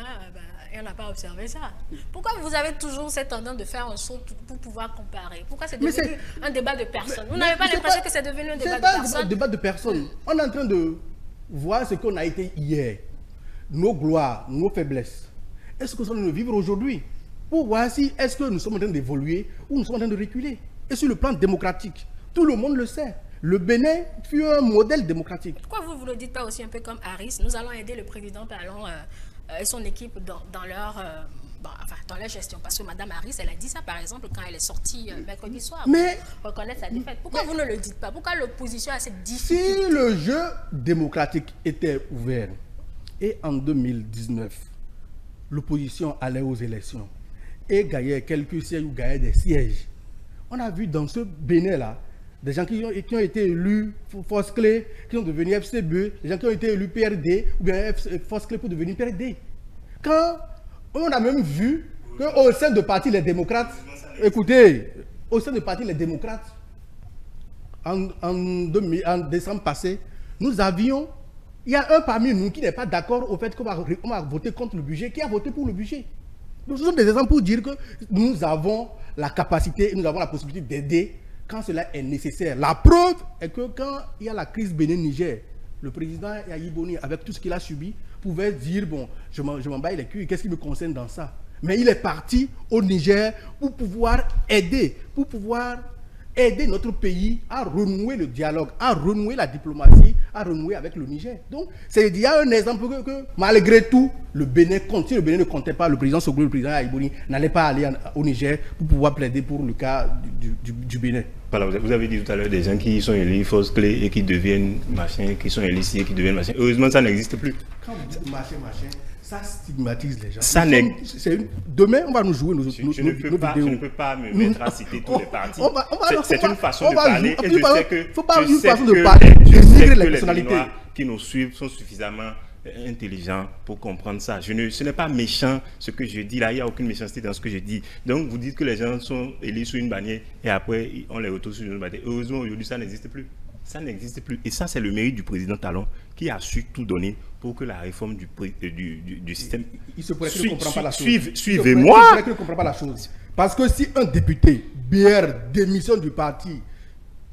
et on n'a pas observé ça. Pourquoi vous avez toujours cette tendance de faire un saut pour pouvoir comparer? Pourquoi c'est devenu un débat de personnes? Vous n'avez pas l'impression que c'est devenu un débat de personnes? C'est pas un débat de personnes. On est en train de voir ce qu'on a été hier. Nos gloires, nos faiblesses. Est-ce que nous sommes en train de vivre aujourd'hui? Pour voir si est-ce que nous sommes en train d'évoluer ou nous sommes en train de reculer. Et sur le plan démocratique, tout le monde le sait. Le Bénin fut un modèle démocratique. Pourquoi vous ne le dites pas aussi un peu comme Harris? Nous allons aider le président Talon et son équipe dans leur gestion. Parce que Mme Harris, elle a dit ça, par exemple, quand elle est sortie mercredi soir. Mais pour reconnaître sa défaite. Pourquoi vous ne le dites pas? Pourquoi l'opposition a cette difficulté? Si le jeu démocratique était ouvert et en 2019, l'opposition allait aux élections et gagnait quelques sièges ou gagnait des sièges, on a vu dans ce Bénin-là des gens qui ont été élus Force Clé, qui sont devenus FCB, des gens qui ont été élus PRD ou bien Force Clé pour devenir PRD. Quand on a même vu qu'au sein de parti les démocrates, écoutez, au sein de parti les démocrates, en décembre passé, nous avions, il y a un parmi nous qui n'est pas d'accord au fait qu'on va voter contre le budget, qui a voté pour le budget. Nous sommes des exemples pour dire que nous avons la capacité et nous avons la possibilité d'aider quand cela est nécessaire. La preuve est que quand il y a la crise Bénin-Niger, le président Yahi Boni, avec tout ce qu'il a subi, pouvait dire, bon, je m'en bats les culs, qu'est-ce qui me concerne dans ça? Mais il est parti au Niger pour pouvoir aider notre pays à renouer le dialogue, à renouer la diplomatie, à renouer avec le Niger. Donc, il y a un exemple que malgré tout, le Bénin compte. Si le Bénin ne comptait pas, le président Soglo, le président Aïbouni n'allait pas aller au Niger pour pouvoir plaider pour le cas du Bénin. Voilà, vous avez dit tout à l'heure des gens qui sont élus Force Clé et qui deviennent machin, qui sont élus ici et qui deviennent machin. Heureusement, ça n'existe plus. Quand vous dites machin, ça stigmatise les gens. Demain, on va nous jouer nos vidéos. Je ne peux pas me mettre à citer tous les partis. C'est une façon de parler et je sais que les Béninois qui nous suivent sont suffisamment intelligents pour comprendre ça. Ce n'est pas méchant ce que je dis là, il n'y a aucune méchanceté dans ce que je dis. Donc vous dites que les gens sont élus sous une bannière et après on les retrouve sur une bannière. Heureusement aujourd'hui ça n'existe plus. Ça n'existe plus. Et ça, c'est le mérite du président Talon qui a su tout donner pour que la réforme du système... Il se pourrait qu'il ne comprend pas la chose. Suivez-moi. Il se pourrait qu'il ne comprend pas la chose. Parce que si un député, BR, démissionne du parti,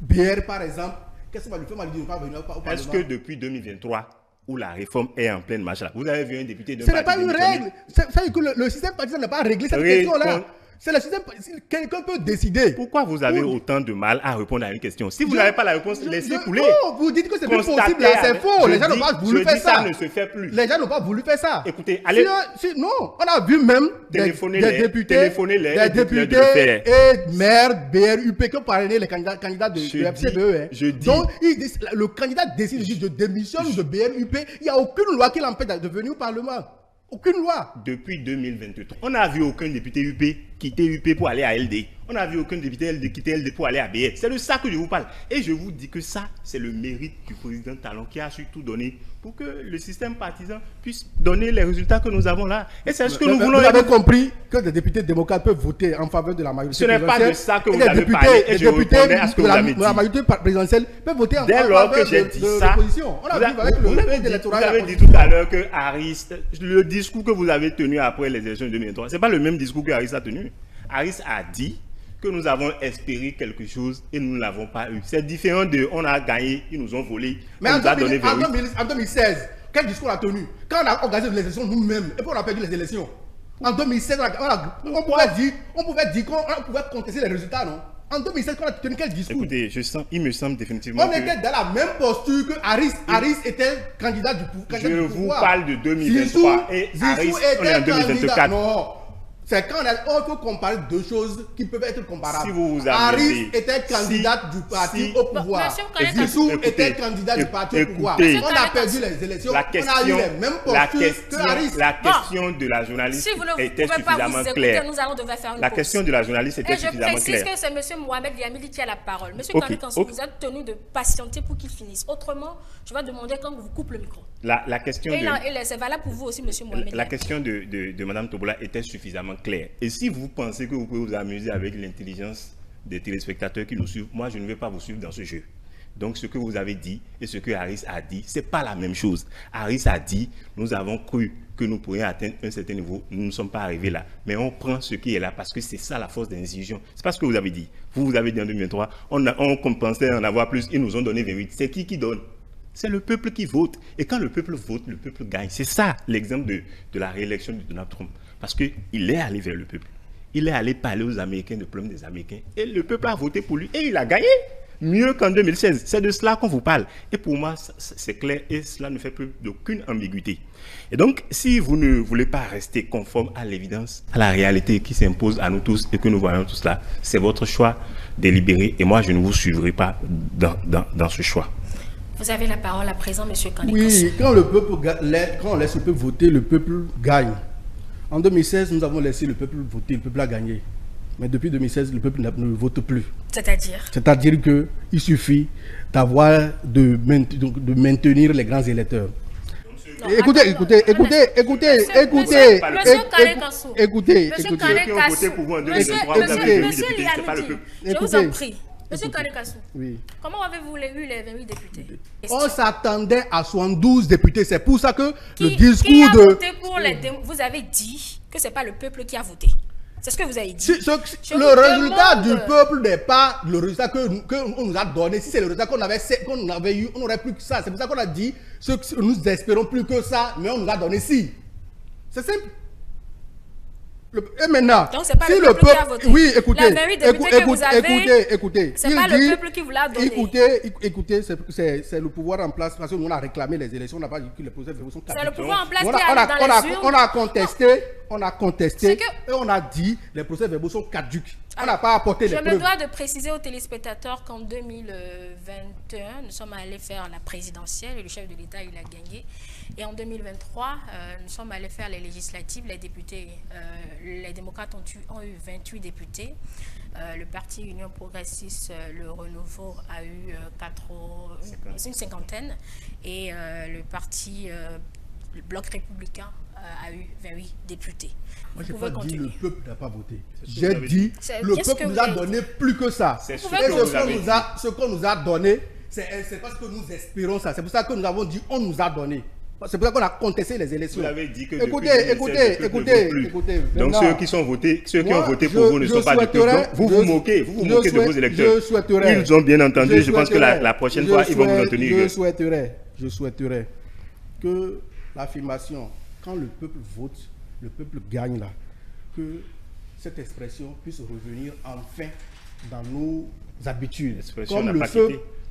BR par exemple, qu'est-ce que ça va lui faire? Il ne pas venir au Parlement. Est-ce que depuis 2023, où la réforme est en pleine marche là, vous avez vu un député... Ce n'est pas une règle. Ça veut dire que le système partisan n'a pas réglé cette question-là. C'est le système. Quelqu'un peut décider. Pourquoi vous avez autant de mal à répondre à une question? Si vous n'avez pas la réponse, laissez couler. Non, vous dites que c'est plus possible. C'est faux. Les gens n'ont pas voulu faire ça. Ça ne se fait plus. Les gens n'ont pas voulu faire ça. Écoutez, allez. Non, on a vu même des députés et maires BRUP qui ont parrainé les candidats de FCBE. Donc, le candidat décide de démissionner de BRUP. Il n'y a aucune loi qui l'empêche de venir au Parlement. Aucune loi. Depuis 2023, on n'a vu aucun député UP quitter UP pour aller à LD. On n'a vu aucun député LD quitter LD pour aller à BR. C'est de ça que je vous parle. Et je vous dis que ça, c'est le mérite du président Talon qui a su tout donner pour que le système partisan puisse donner les résultats que nous avons là. Et c'est ce que nous voulons. Vous avez compris que des députés démocrates peuvent voter en faveur de la majorité présidentielle. Ce n'est pas de ça que vous avez parlé. Et je répondais à ce que vous avez dit. La majorité présidentielle peut voter en faveur de l'opposition. Vous avez dit tout à l'heure que Harris, le discours que vous avez tenu après les élections de 2023, ce n'est pas le même discours que Harris a tenu. Harris a dit que nous avons espéré quelque chose et nous ne l'avons pas eu. C'est différent de on a gagné, ils nous ont volé. Mais en 2016, quel discours on a tenu? Quand on a organisé les élections nous-mêmes et puis on a perdu les élections. En 2016, on pouvait dire qu'on pouvait contester les résultats, non? En 2016, on a tenu quel discours? Écoutez, il me semble définitivement on était dans la même posture que Harris. Harris était candidat du pouvoir. Je vous parle de 2023 et Harris, on est en 2024. Non. C'est quand on peut comparer deux choses qui peuvent être comparables. Si vous vous Harris était candidate du parti au pouvoir. Zissou était candidat du parti au pouvoir. On a perdu les élections. On a eu les mêmes postures que Harris. La question de la journaliste était suffisamment claire. La question de la journaliste était suffisamment claire. Je précise que c'est M. Mohamed Yamili qui a la parole. M. Kanoukanso, vous êtes tenu de patienter pour qu'il finisse. Autrement, je vais demander quand vous coupez le micro. La question et c'est valable pour vous aussi, M. Mohamed. La question de Mme Tobola était suffisamment clair. Et si vous pensez que vous pouvez vous amuser avec l'intelligence des téléspectateurs qui nous suivent, moi je ne vais pas vous suivre dans ce jeu. Donc, ce que vous avez dit et ce que Harris a dit, ce n'est pas la même chose. Harris a dit, nous avons cru que nous pourrions atteindre un certain niveau. Nous ne sommes pas arrivés là. Mais on prend ce qui est là parce que c'est ça la force des institutions. Ce n'est pas ce que vous avez dit. Vous avez dit en 2023, on pensait en avoir plus, ils nous ont donné 28. C'est qui donne? C'est le peuple qui vote. Et quand le peuple vote, le peuple gagne. C'est ça l'exemple de la réélection de Donald Trump. Parce qu'il est allé vers le peuple. Il est allé parler aux Américains, du problème des Américains. Et le peuple a voté pour lui. Et il a gagné. Mieux qu'en 2016. C'est de cela qu'on vous parle. Et pour moi, c'est clair et cela ne fait plus d'aucune ambiguïté. Et donc, si vous ne voulez pas rester conforme à l'évidence, à la réalité qui s'impose à nous tous et que nous voyons tout cela, c'est votre choix délibéré. Et moi, je ne vous suivrai pas dans ce choix. Vous avez la parole à présent, M. Kandé Kassou. Oui, quand on laisse le peuple voter, le peuple gagne. En 2016, nous avons laissé le peuple voter, le peuple a gagné. Mais depuis 2016, le peuple ne vote plus. C'est-à-dire? C'est-à-dire qu'il suffit de maintenir les grands électeurs. Non, écoutez. Monsieur Kandé Kassou. Écoutez. Monsieur Kandé Kassou. Je vous en prie. Monsieur Kandé Kassou, oui. Comment avez-vous eu les 28 députés? On s'attendait à 72 députés. C'est pour ça que le discours qui a voté pour vous avez dit que ce n'est pas le peuple qui a voté. C'est ce que vous avez dit. Le résultat du peuple n'est pas le résultat qu'on nous a donné. Si c'est le résultat qu'on avait eu, on n'aurait plus que ça. C'est pour ça qu'on a dit que nous espérons plus que ça, mais on nous a donné si. C'est simple. Et maintenant, donc c'est pas si le peuple qui a voté. Oui, écoutez. Écoutez. C'est pas le peuple qui vous l'a donné. Écoutez, c'est le pouvoir en place parce que nous on a réclamé les élections, on n'a pas dit que les procès verbaux sont caducs. C'est le pouvoir en place qui a dans les urnes. On a contesté et on a dit les procès verbaux sont caducs. On n'a pas apporté les preuves. Je me dois de préciser aux téléspectateurs qu'en 2021, nous sommes allés faire la présidentielle et le chef de l'État, il a gagné. Et en 2023, nous sommes allés faire les législatives. Les députés, les démocrates ont eu 28 députés. Le parti Union Progressiste, le Renouveau, a eu une cinquantaine. Et le parti le Bloc républicain a eu 28 députés. Moi, je n'ai pas dit le peuple n'a pas voté. J'ai dit le peuple nous a donné plus que ça. Et ce qu'on nous a donné, c'est parce que nous espérons ça. C'est pour ça que nous avons dit on nous a donné. C'est pour ça qu'on a contesté les élections. Vous avez dit que écoutez. Donc ceux qui ont voté pour vous ne sont pas du peuple. Vous vous moquez de vos électeurs. Ils ont bien entendu. Je pense que la prochaine fois, ils vont vous en tenir. Je souhaiterais que l'affirmation, quand le peuple vote, le peuple gagne là, que cette expression puisse revenir enfin dans nos habitudes.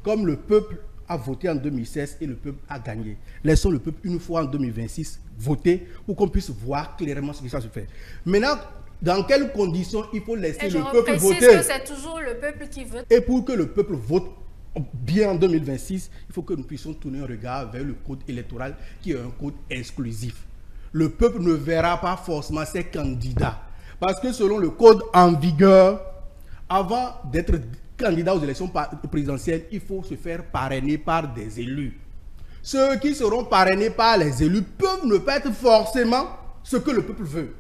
Comme le peuple a voté en 2016 et le peuple a gagné. Laissons le peuple une fois en 2026 voter pour qu'on puisse voir clairement ce qui ça se fait. Maintenant, dans quelles conditions il faut laisser le peuple voter? Que c'est toujours le peuple qui vote. Et pour que le peuple vote bien en 2026, il faut que nous puissions tourner un regard vers le code électoral qui est un code exclusif. Le peuple ne verra pas forcément ses candidats. Parce que selon le code en vigueur, avant d'être candidat aux élections présidentielles, il faut se faire parrainer par des élus. Ceux qui seront parrainés par les élus peuvent ne pas être forcément ce que le peuple veut.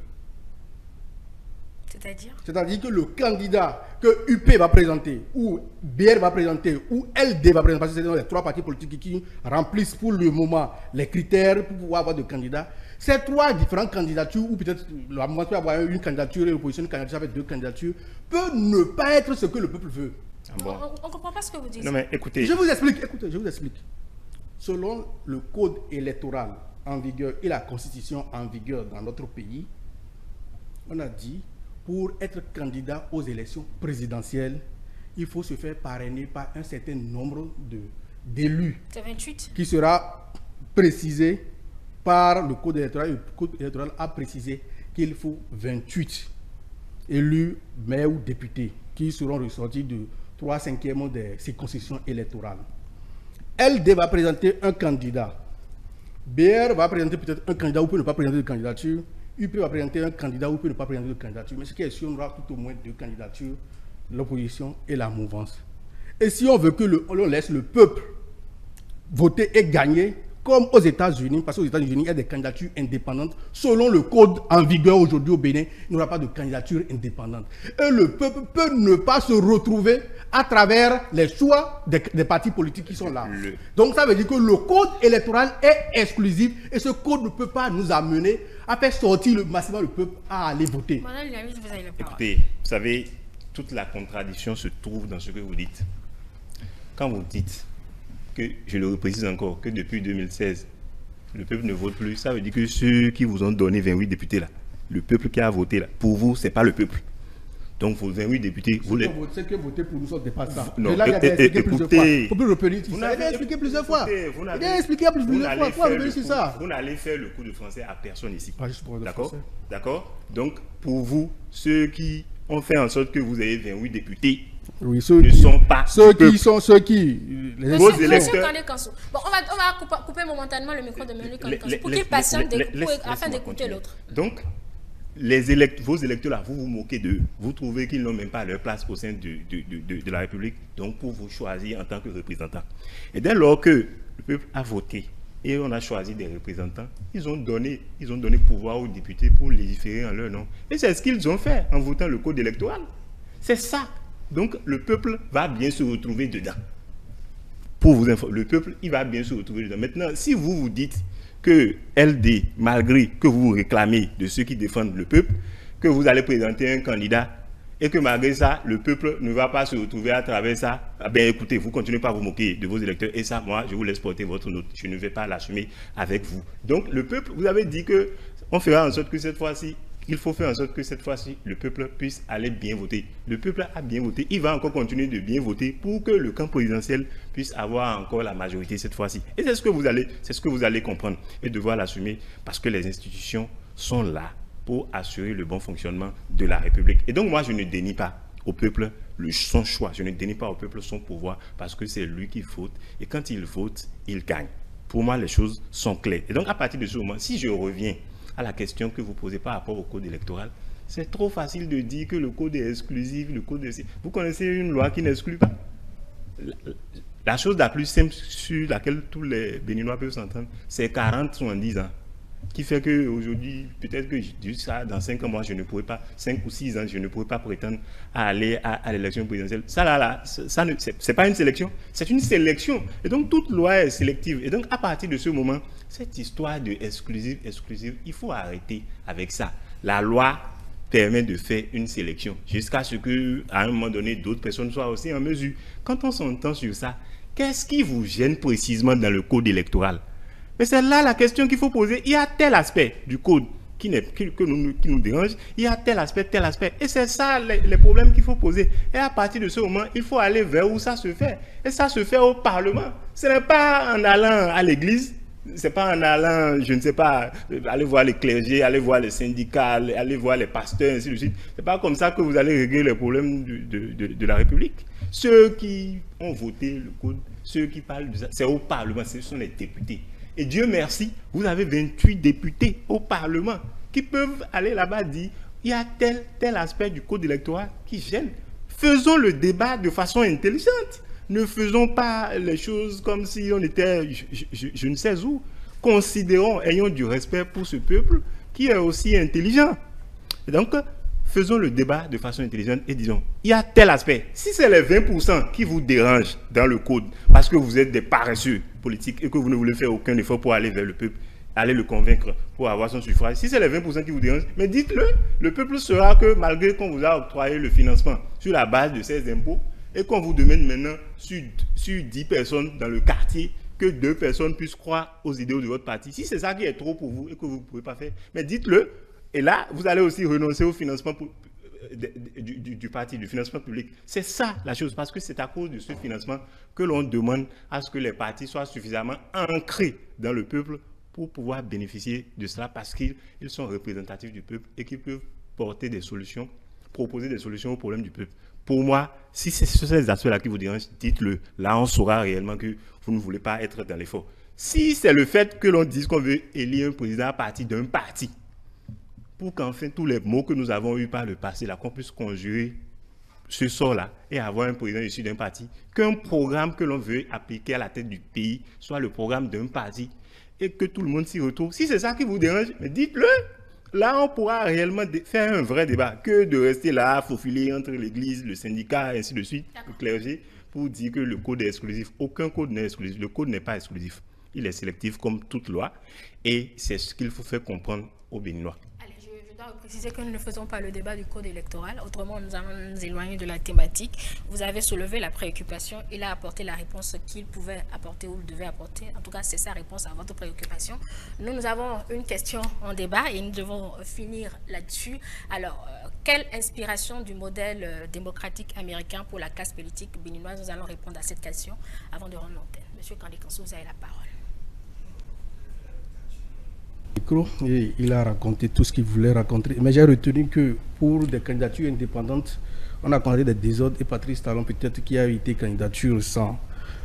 C'est-à-dire que le candidat que UP va présenter, ou BR va présenter, ou LD va présenter, parce que c'est les trois partis politiques qui remplissent pour le moment les critères pour pouvoir avoir de candidats, ces trois différentes candidatures, ou peut-être la moitié peut avoir une candidature et l'opposition une candidature avec deux candidatures, peut ne pas être ce que le peuple veut. Bon. On ne comprend pas ce que vous dites. Non mais écoutez. Je vous explique. Selon le code électoral en vigueur et la constitution en vigueur dans notre pays, on a dit, pour être candidat aux élections présidentielles, il faut se faire parrainer par un certain nombre d'élus. C'est 28. Qui sera précisé par le code électoral. Le code électoral a précisé qu'il faut 28 élus, maires ou députés, qui seront ressortis de 3/5 des circonscriptions électorales. LD va présenter un candidat. BR va présenter peut-être un candidat ou peut ne pas présenter de candidature. UP va présenter un candidat ou peut ne pas présenter de candidature. Mais ce qui est sûr, on aura tout au moins deux candidatures, l'opposition et la mouvance. Et si on veut que on laisse le peuple voter et gagner, comme aux États-Unis, parce qu'aux États-Unis, il y a des candidatures indépendantes. Selon le code en vigueur aujourd'hui au Bénin, il n'y aura pas de candidature indépendante. Et le peuple peut ne pas se retrouver à travers les choix des partis politiques qui sont là. Donc ça veut dire que le code électoral est exclusif et ce code ne peut pas nous amener à faire sortir massivement le peuple à aller voter. Écoutez, vous savez, toute la contradiction se trouve dans ce que vous dites. Quand vous dites que, je le reprécise encore, que depuis 2016, le peuple ne vote plus, ça veut dire que ceux qui vous ont donné 28 députés là, le peuple qui a voté là, pour vous, c'est pas le peuple. Donc vos 28 députés, vous les... Ceux qui ont voté pour nous sont dépassés. Non, là, il a expliqué plusieurs fois. Il faut plus repeler. Vous n'avez expliqué plusieurs fois. Vous Il a expliqué plusieurs fois. Pourquoi revenir sur ça? Vous n'allez faire le coup de français à personne ici. D'accord. D'accord. Donc, pour vous, ceux qui ont fait en sorte que vous ayez 28 députés, oui, ne sont pas ceux qui vos électeurs. Bon, on va couper momentanément le micro de Manu Kanekansou pour qu'il patiente afin d'écouter l'autre. Donc, vos électeurs là, vous vous moquez d'eux. Vous trouvez qu'ils n'ont même pas leur place au sein de la République. Donc, pour vous choisir en tant que représentant. Et dès lors que le peuple a voté et on a choisi des représentants, ils ont donné pouvoir aux députés pour légiférer en leur nom. Et c'est ce qu'ils ont fait en votant le code électoral. C'est ça. Donc, le peuple va bien se retrouver dedans. Pour vous informer, le peuple, il va bien se retrouver dedans. Maintenant, si vous vous dites que LD, malgré que vous réclamez de ceux qui défendent le peuple, que vous allez présenter un candidat et que malgré ça, le peuple ne va pas se retrouver à travers ça, eh bien écoutez, vous continuez pas à vous moquer de vos électeurs et ça, moi, je vous laisse porter votre note. Je ne vais pas l'assumer avec vous. Donc, le peuple, vous avez dit que on fera en sorte que cette fois-ci, il faut faire en sorte que cette fois-ci, le peuple puisse aller bien voter. Le peuple a bien voté. Il va encore continuer de bien voter pour que le camp présidentiel puisse avoir encore la majorité cette fois-ci. Et c'est ce que vous allez comprendre et devoir l'assumer parce que les institutions sont là pour assurer le bon fonctionnement de la République. Et donc, moi, je ne dénie pas au peuple son choix. Je ne dénie pas au peuple son pouvoir parce que c'est lui qui vote. Et quand il vote, il gagne. Pour moi, les choses sont claires. Et donc, à partir de ce moment, si je reviens à la question que vous posez par rapport au code électoral, c'est trop facile de dire que le code est exclusif, le code est... Vous connaissez une loi qui n'exclut pas? La chose la plus simple sur laquelle tous les Béninois peuvent s'entendre, c'est 40-70 ans. Qui fait qu'aujourd'hui, peut-être que je dis ça, dans 5 ans, moi, je ne pourrais pas, 5 ou 6 ans, je ne pourrais pas prétendre à aller à l'élection présidentielle. Ça, c'est pas une sélection, c'est une sélection. Et donc, toute loi est sélective. Et donc, à partir de ce moment, cette histoire de exclusive, il faut arrêter avec ça. La loi permet de faire une sélection jusqu'à ce qu'à un moment donné, d'autres personnes soient aussi en mesure. Quand on s'entend sur ça, qu'est-ce qui vous gêne précisément dans le code électoral? Mais c'est là la question qu'il faut poser. Il y a tel aspect du code qui nous dérange, il y a tel aspect. Et c'est ça les problèmes qu'il faut poser. Et à partir de ce moment, il faut aller vers où ça se fait. Et ça se fait au Parlement. Ce n'est pas en allant à l'église, c'est pas en allant, je ne sais pas, aller voir les clergés, aller voir les syndicats, aller voir les pasteurs, ainsi de suite. C'est pas comme ça que vous allez régler les problèmes de la République. Ceux qui ont voté le code, ceux qui parlent de ça, c'est au Parlement, ce sont les députés. Et Dieu merci, vous avez 28 députés au Parlement qui peuvent aller là-bas dire il y a tel aspect du code électoral qui gêne. Faisons le débat de façon intelligente. Ne faisons pas les choses comme si on était je ne sais où. Considérons, ayons du respect pour ce peuple qui est aussi intelligent. Et donc, faisons le débat de façon intelligente et disons, il y a tel aspect. Si c'est les 20% qui vous dérangent dans le code, parce que vous êtes des paresseux politiques et que vous ne voulez faire aucun effort pour aller vers le peuple, aller le convaincre pour avoir son suffrage, si c'est les 20% qui vous dérangent, mais dites-le, le peuple saura que malgré qu'on vous a octroyé le financement sur la base de ces impôts et qu'on vous demande maintenant sur 10 personnes dans le quartier, que 2 personnes puissent croire aux idéaux de votre parti. Si c'est ça qui est trop pour vous et que vous ne pouvez pas faire, mais dites-le. Et là, vous allez aussi renoncer au financement du parti, du financement public. C'est ça la chose, parce que c'est à cause de ce financement que l'on demande à ce que les partis soient suffisamment ancrés dans le peuple pour pouvoir bénéficier de cela, parce qu'ils sont représentatifs du peuple et qu'ils peuvent porter des solutions, proposer des solutions aux problèmes du peuple. Pour moi, si c'est ces aspects-là qui vous dérangent, dites-le. Là, on saura réellement que vous ne voulez pas être dans l'effort. Si c'est le fait que l'on dise qu'on veut élire un président à partir d'un parti, pour qu'enfin tous les mots que nous avons eus par le passé, là, qu'on puisse conjurer ce sort-là et avoir un président issu d'un parti, qu'un programme que l'on veut appliquer à la tête du pays soit le programme d'un parti, et que tout le monde s'y retrouve. Si c'est ça qui vous dérange, mais dites-le. Là, on pourra réellement faire un vrai débat que de rester là, faufiler entre l'église, le syndicat, et ainsi de suite, le clergé, pour dire que le code est exclusif. Aucun code n'est exclusif. Le code n'est pas exclusif. Il est sélectif comme toute loi et c'est ce qu'il faut faire comprendre aux Béninois. Allez, je dois préciser que nous ne faisons pas le débat du code électoral, autrement nous allons nous éloigner de la thématique. Vous avez soulevé la préoccupation, il a apporté la réponse qu'il pouvait apporter ou devait apporter. En tout cas, c'est sa réponse à votre préoccupation. Nous avons une question en débat et nous devons finir là-dessus. Alors, quelle inspiration du modèle démocratique américain pour la classe politique béninoise? Nous allons répondre à cette question avant de rendre l'antenne. Monsieur Kandé-Kanso, vous avez la parole. Et il a raconté tout ce qu'il voulait raconter. Mais j'ai retenu que pour des candidatures indépendantes, on a constaté des désordres et Patrice Talon peut-être qui a été candidature sans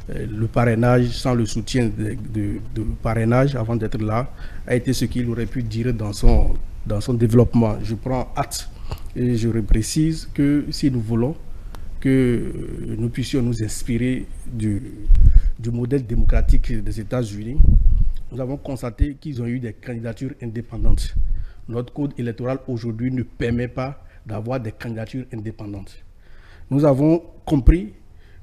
le parrainage, sans le soutien de parrainage avant d'être là, a été ce qu'il aurait pu dire dans son développement. Je prends acte et je reprécise que si nous voulons que nous puissions nous inspirer du modèle démocratique des États-Unis, nous avons constaté qu'ils ont eu des candidatures indépendantes. Notre code électoral aujourd'hui ne permet pas d'avoir des candidatures indépendantes. Nous avons compris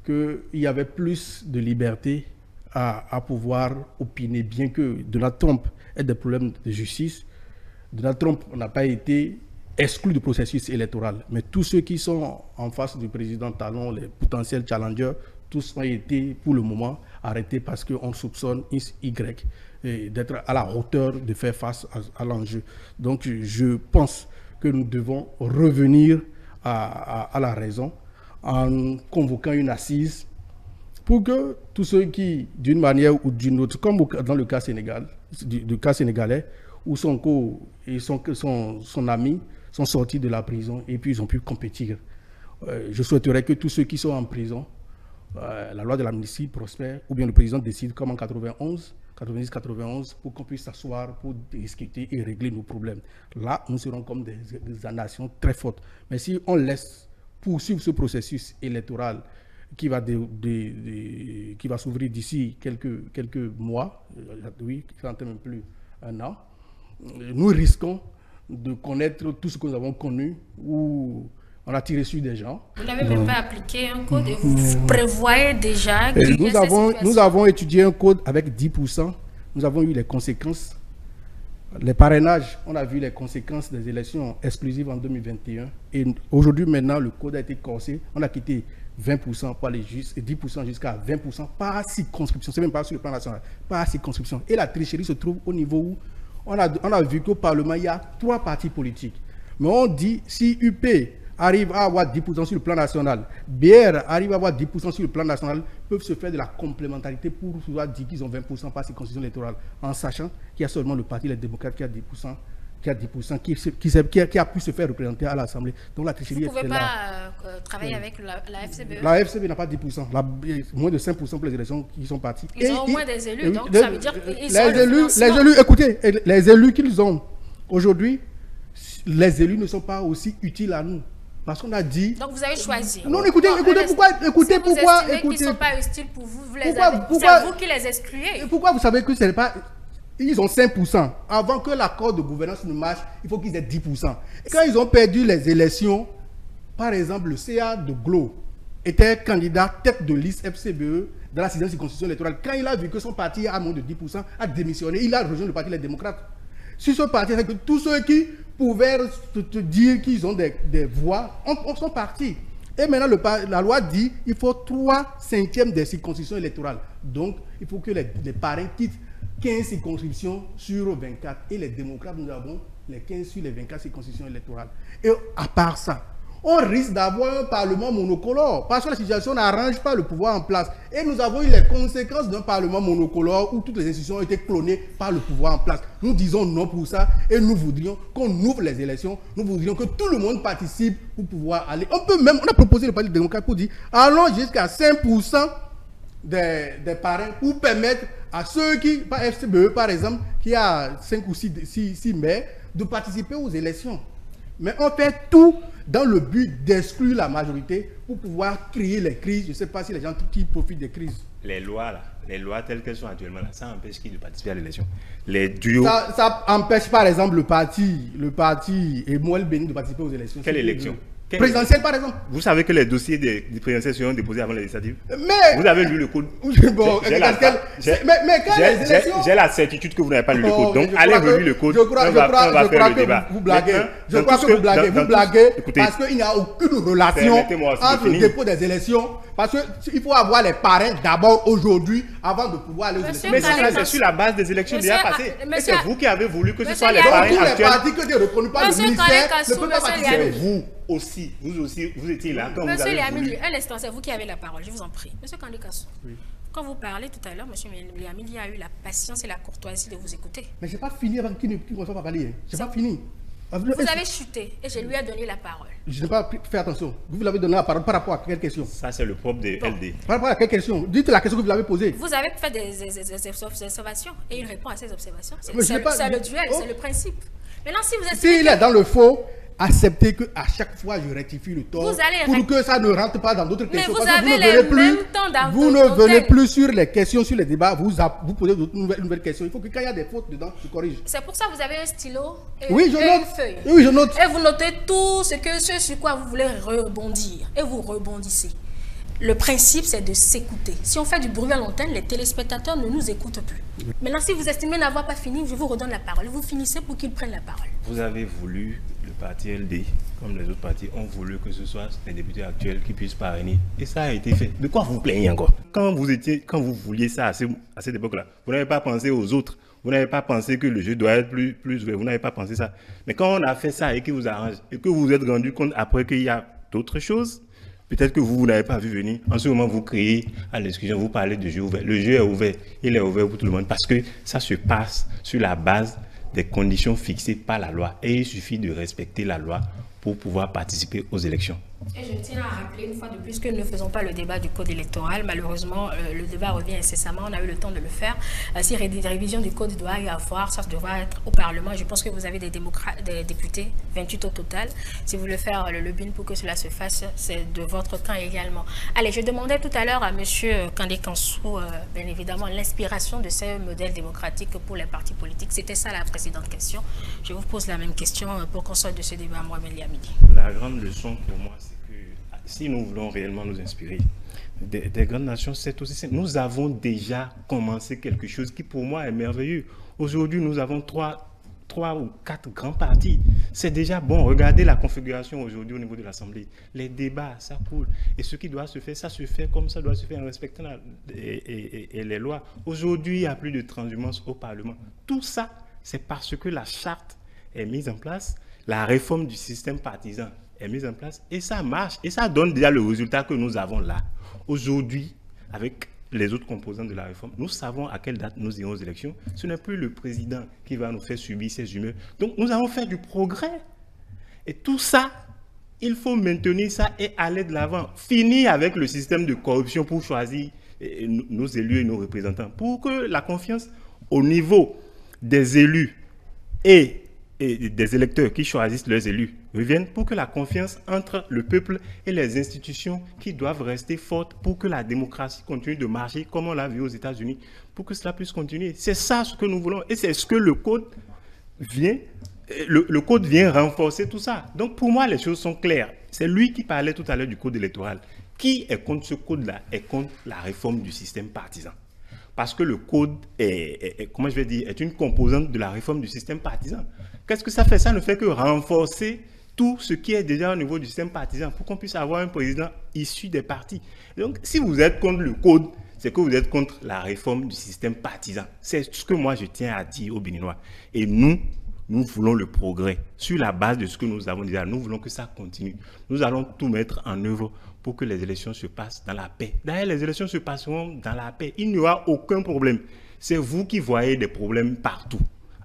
qu'il y avait plus de liberté à pouvoir opiner, bien que Donald Trump ait des problèmes de justice. Donald Trump n'a pas été exclu du processus électoral, mais tous ceux qui sont en face du président Talon, les potentiels challengers, tous ont été pour le moment arrêtés parce qu'on soupçonne Y d'être à la hauteur de faire face à l'enjeu. Donc je pense que nous devons revenir à la raison en convoquant une assise pour que tous ceux qui, d'une manière ou d'une autre, comme dans le cas sénégalais, où son ami sont sortis de la prison et puis ils ont pu compétir. Je souhaiterais que tous ceux qui sont en prison, la loi de l'amnistie prospère, ou bien le président décide comme en 90-91, pour qu'on puisse s'asseoir pour discuter et régler nos problèmes. Là, nous serons comme des nations très fortes. Mais si on laisse poursuivre ce processus électoral qui va s'ouvrir d'ici quelques mois, oui, qui n'entend même plus un an, nous risquons de connaître tout ce que nous avons connu, où on a tiré sur des gens. Vous n'avez même pas appliqué un code et vous prévoyez déjà... Nous avons étudié un code avec 10%. Nous avons eu les conséquences. Les parrainages, on a vu les conséquences des élections exclusives en 2021. Et aujourd'hui, maintenant, le code a été corsé. On a quitté 20% pour aller et 10% jusqu'à 20% par circonscription. C'est même pas sur le plan national, par circonscription. Et la tricherie se trouve au niveau où on a vu qu'au Parlement, il y a 3 partis politiques. Mais on dit, si UP arrive à avoir 10% sur le plan national, BR arrive à avoir 10% sur le plan national, peuvent se faire de la complémentarité pour pouvoir dire qu'ils ont 20% par circonscription électorale, en sachant qu'il y a seulement le parti Les Démocrates qui a 10%, qui a pu se faire représenter à l'Assemblée. Donc la tricherie est là. Vous ne pouvez pas travailler avec la FCBE? La FCBE n'a pas 10%, moins de 5% pour les élections qui sont parties. Ils ont au moins des élus, donc ça veut dire qu'ils sont les élus, écoutez, les élus qu'ils ont aujourd'hui, les élus ne sont pas aussi utiles à nous. Parce qu'on a dit... Donc vous avez choisi. Non, écoutez, pourquoi... Si vous estimez qu'ils ne sont pas utiles pour vous, c'est vous qui les excluez. Pourquoi vous savez que ce n'est pas... Ils ont 5%. Avant que l'accord de gouvernance ne marche, il faut qu'ils aient 10%. Et quand ils ont perdu les élections, par exemple, le CA de Glo était candidat tête de liste FCBE dans la 6e circonscription électorale. Quand il a vu que son parti a moins de 10%, a démissionné, il a rejoint le parti Les Démocrates. Sur ce parti, c'est que tous ceux qui pouvaient te dire qu'ils ont des voix sont partis. Et maintenant, la loi dit qu'il faut 3/5 des circonscriptions électorales. Donc, il faut que les parrains quittent 15 circonscriptions sur 24. Et les démocrates, nous avons les 15 sur les 24 circonscriptions électorales. Et à part ça, on risque d'avoir un parlement monocolore parce que la situation n'arrange pas le pouvoir en place. Et nous avons eu les conséquences d'un parlement monocolore où toutes les institutions ont été clonées par le pouvoir en place. Nous disons non pour ça et nous voudrions qu'on ouvre les élections. Nous voudrions que tout le monde participe pour pouvoir aller. On a proposé le Parti démocrate pour dire allons jusqu'à 5% des parrains pour permettre à ceux qui, par FCBE par exemple, qui a 5 ou 6 maires, de participer aux élections. Mais on fait tout dans le but d'exclure la majorité pour pouvoir créer les crises. Je ne sais pas si les gens qui profitent des crises. Les lois, là, les lois telles qu'elles sont actuellement, là, ça empêche qui de participer à l'élection? Les duos... Ça empêche par exemple le parti et Moël Béni de participer aux élections. Quelle élection? Présidentielle par exemple. Vous savez que les dossiers des présidentielles seront déposés avant les législatives? Mais... Vous avez lu le code? Bon, mais quand les élections... J'ai la certitude que vous n'avez pas lu le code. Donc allez relire le code. Je crois que vous blaguez. Je crois que vous blaguez parce qu'il n'y a aucune relation entre le dépôt des élections. Parce qu'il faut avoir les parrains d'abord aujourd'hui avant de pouvoir aller aux élections. Mais c'est sur la base des élections déjà passées. Et c'est vous qui avez voulu que ce soit les parrains actuels. Tous les partis que j'ai reconnus par le ministère ne peuvent pas participer. Vous aussi, vous étiez là quand Monsieur vous avez voulu. Liamili, un instant, c'est vous qui avez la parole, je vous en prie. Monsieur Kandé Kassou, quand vous parlez tout à l'heure, monsieur Liamili a eu la patience et la courtoisie de vous écouter. Mais je n'ai pas fini avant qu'il ne reçoive pas parler. Je n'ai pas fini. Vous avez chuté et je lui ai donné la parole. Je n'ai pas fait attention. Vous l'avez donné la parole par rapport à quelle question? Ça, c'est le propre de LD. Par rapport à quelle question? Dites la question que vous l'avez posée. Vous avez fait des observations et il répond à ces observations. C'est le duel, c'est le principe. Maintenant, si vous êtes... S'il est dans le faux, acceptez qu'à chaque fois je rectifie le tort pour que ça ne rentre pas dans d'autres questions. Mais vous avez le même temps d'antenne. Vous ne venez plus sur les questions, sur les débats, vous posez une nouvelle question. Il faut que quand il y a des fautes dedans, tu corriges. C'est pour ça que vous avez un stylo et une feuille. Oui, je note. Et vous notez tout ce sur quoi vous voulez rebondir. Et vous rebondissez. Le principe, c'est de s'écouter. Si on fait du bruit à l'antenne, les téléspectateurs ne nous écoutent plus. Maintenant, si vous estimez n'avoir pas fini, je vous redonne la parole. Vous finissez pour qu'ils prennent la parole. Vous avez voulu, le parti LD, comme les autres partis, ont voulu que ce soit les députés actuels qui puissent parrainer. Et ça a été fait. De quoi vous plaignez encore? Quand vous vouliez ça à cette époque-là, vous n'avez pas pensé aux autres. Vous n'avez pas pensé que le jeu doit être plus ouvert. Vous n'avez pas pensé ça. Mais quand on a fait ça et qu'il vous arrange, et que vous vous êtes rendu compte après qu'il y a d'autres choses, peut-être que vous n'avez pas vu venir. En ce moment, vous criez à l'exclusion, vous parlez de jeu ouvert. Le jeu est ouvert. Il est ouvert pour tout le monde parce que ça se passe sur la base des conditions fixées par la loi. Et il suffit de respecter la loi pour pouvoir participer aux élections. Et je tiens à rappeler une fois de plus que nous ne faisons pas le débat du code électoral. Malheureusement, le débat revient incessamment. On a eu le temps de le faire. Si révision du code doit y avoir, ça devra être au Parlement. Je pense que vous avez des députés, 28 au total. Si vous voulez faire le lobbying pour que cela se fasse, c'est de votre camp également. Allez, je demandais tout à l'heure à M. Kandé Kassou, bien évidemment, l'inspiration de ces modèles démocratiques pour les partis politiques. C'était ça la précédente question. Je vous pose la même question pour qu'on sorte de ce débat, Mohamed Liamili. La grande leçon pour moi, c'est que si nous voulons réellement nous inspirer des grandes nations, c'est aussi simple. Nous avons déjà commencé quelque chose qui pour moi est merveilleux. Aujourd'hui, nous avons trois ou quatre grands partis. C'est déjà bon. Regardez la configuration aujourd'hui au niveau de l'Assemblée. Les débats, ça coule. Et ce qui doit se faire, ça se fait comme ça doit se faire en respectant les lois. Aujourd'hui, il n'y a plus de transhumance au Parlement. Tout ça, c'est parce que la charte est mise en place, la réforme du système partisan est mise en place et ça marche. Et ça donne déjà le résultat que nous avons là. Aujourd'hui, avec les autres composants de la réforme, nous savons à quelle date nous irons aux élections. Ce n'est plus le président qui va nous faire subir ses humeurs. Donc, nous avons fait du progrès. Et tout ça, il faut maintenir ça et aller de l'avant. Finir avec le système de corruption pour choisir nos élus et nos représentants. Pour que la confiance au niveau des élus et des électeurs qui choisissent leurs élus reviennent, pour que la confiance entre le peuple et les institutions qui doivent rester fortes pour que la démocratie continue de marcher comme on l'a vu aux États-Unis, pour que cela puisse continuer. C'est ça ce que nous voulons et c'est ce que le code vient, le code vient renforcer tout ça. Donc pour moi, les choses sont claires. C'est lui qui parlait tout à l'heure du code électoral. Qui est contre ce code-là est contre la réforme du système partisan. Parce que le code comment je vais dire, est une composante de la réforme du système partisan. Qu'est-ce que ça fait? Ça ne fait que renforcer tout ce qui est déjà au niveau du système partisan pour qu'on puisse avoir un président issu des partis. Donc, si vous êtes contre le code, c'est que vous êtes contre la réforme du système partisan. C'est ce que moi je tiens à dire aux Béninois. Et nous voulons le progrès. Sur la base de ce que nous avons déjà, nous voulons que ça continue. Nous allons tout mettre en œuvre pour que les élections se passent dans la paix. D'ailleurs, les élections se passeront dans la paix. Il n'y aura aucun problème. C'est vous qui voyez des problèmes partout,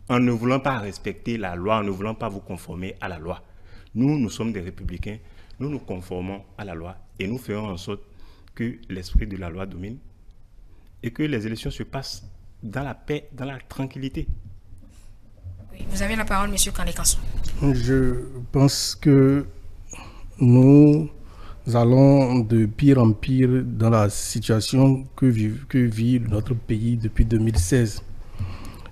en ne voulant pas respecter la loi, en ne voulant pas vous conformer à la loi. Nous sommes des républicains, nous nous conformons à la loi et nous ferons en sorte que l'esprit de la loi domine et que les élections se passent dans la paix, dans la tranquillité. Oui, vous avez la parole, M. Kandé Kassou. Je pense que nous allons de pire en pire dans la situation que vit notre pays depuis 2016.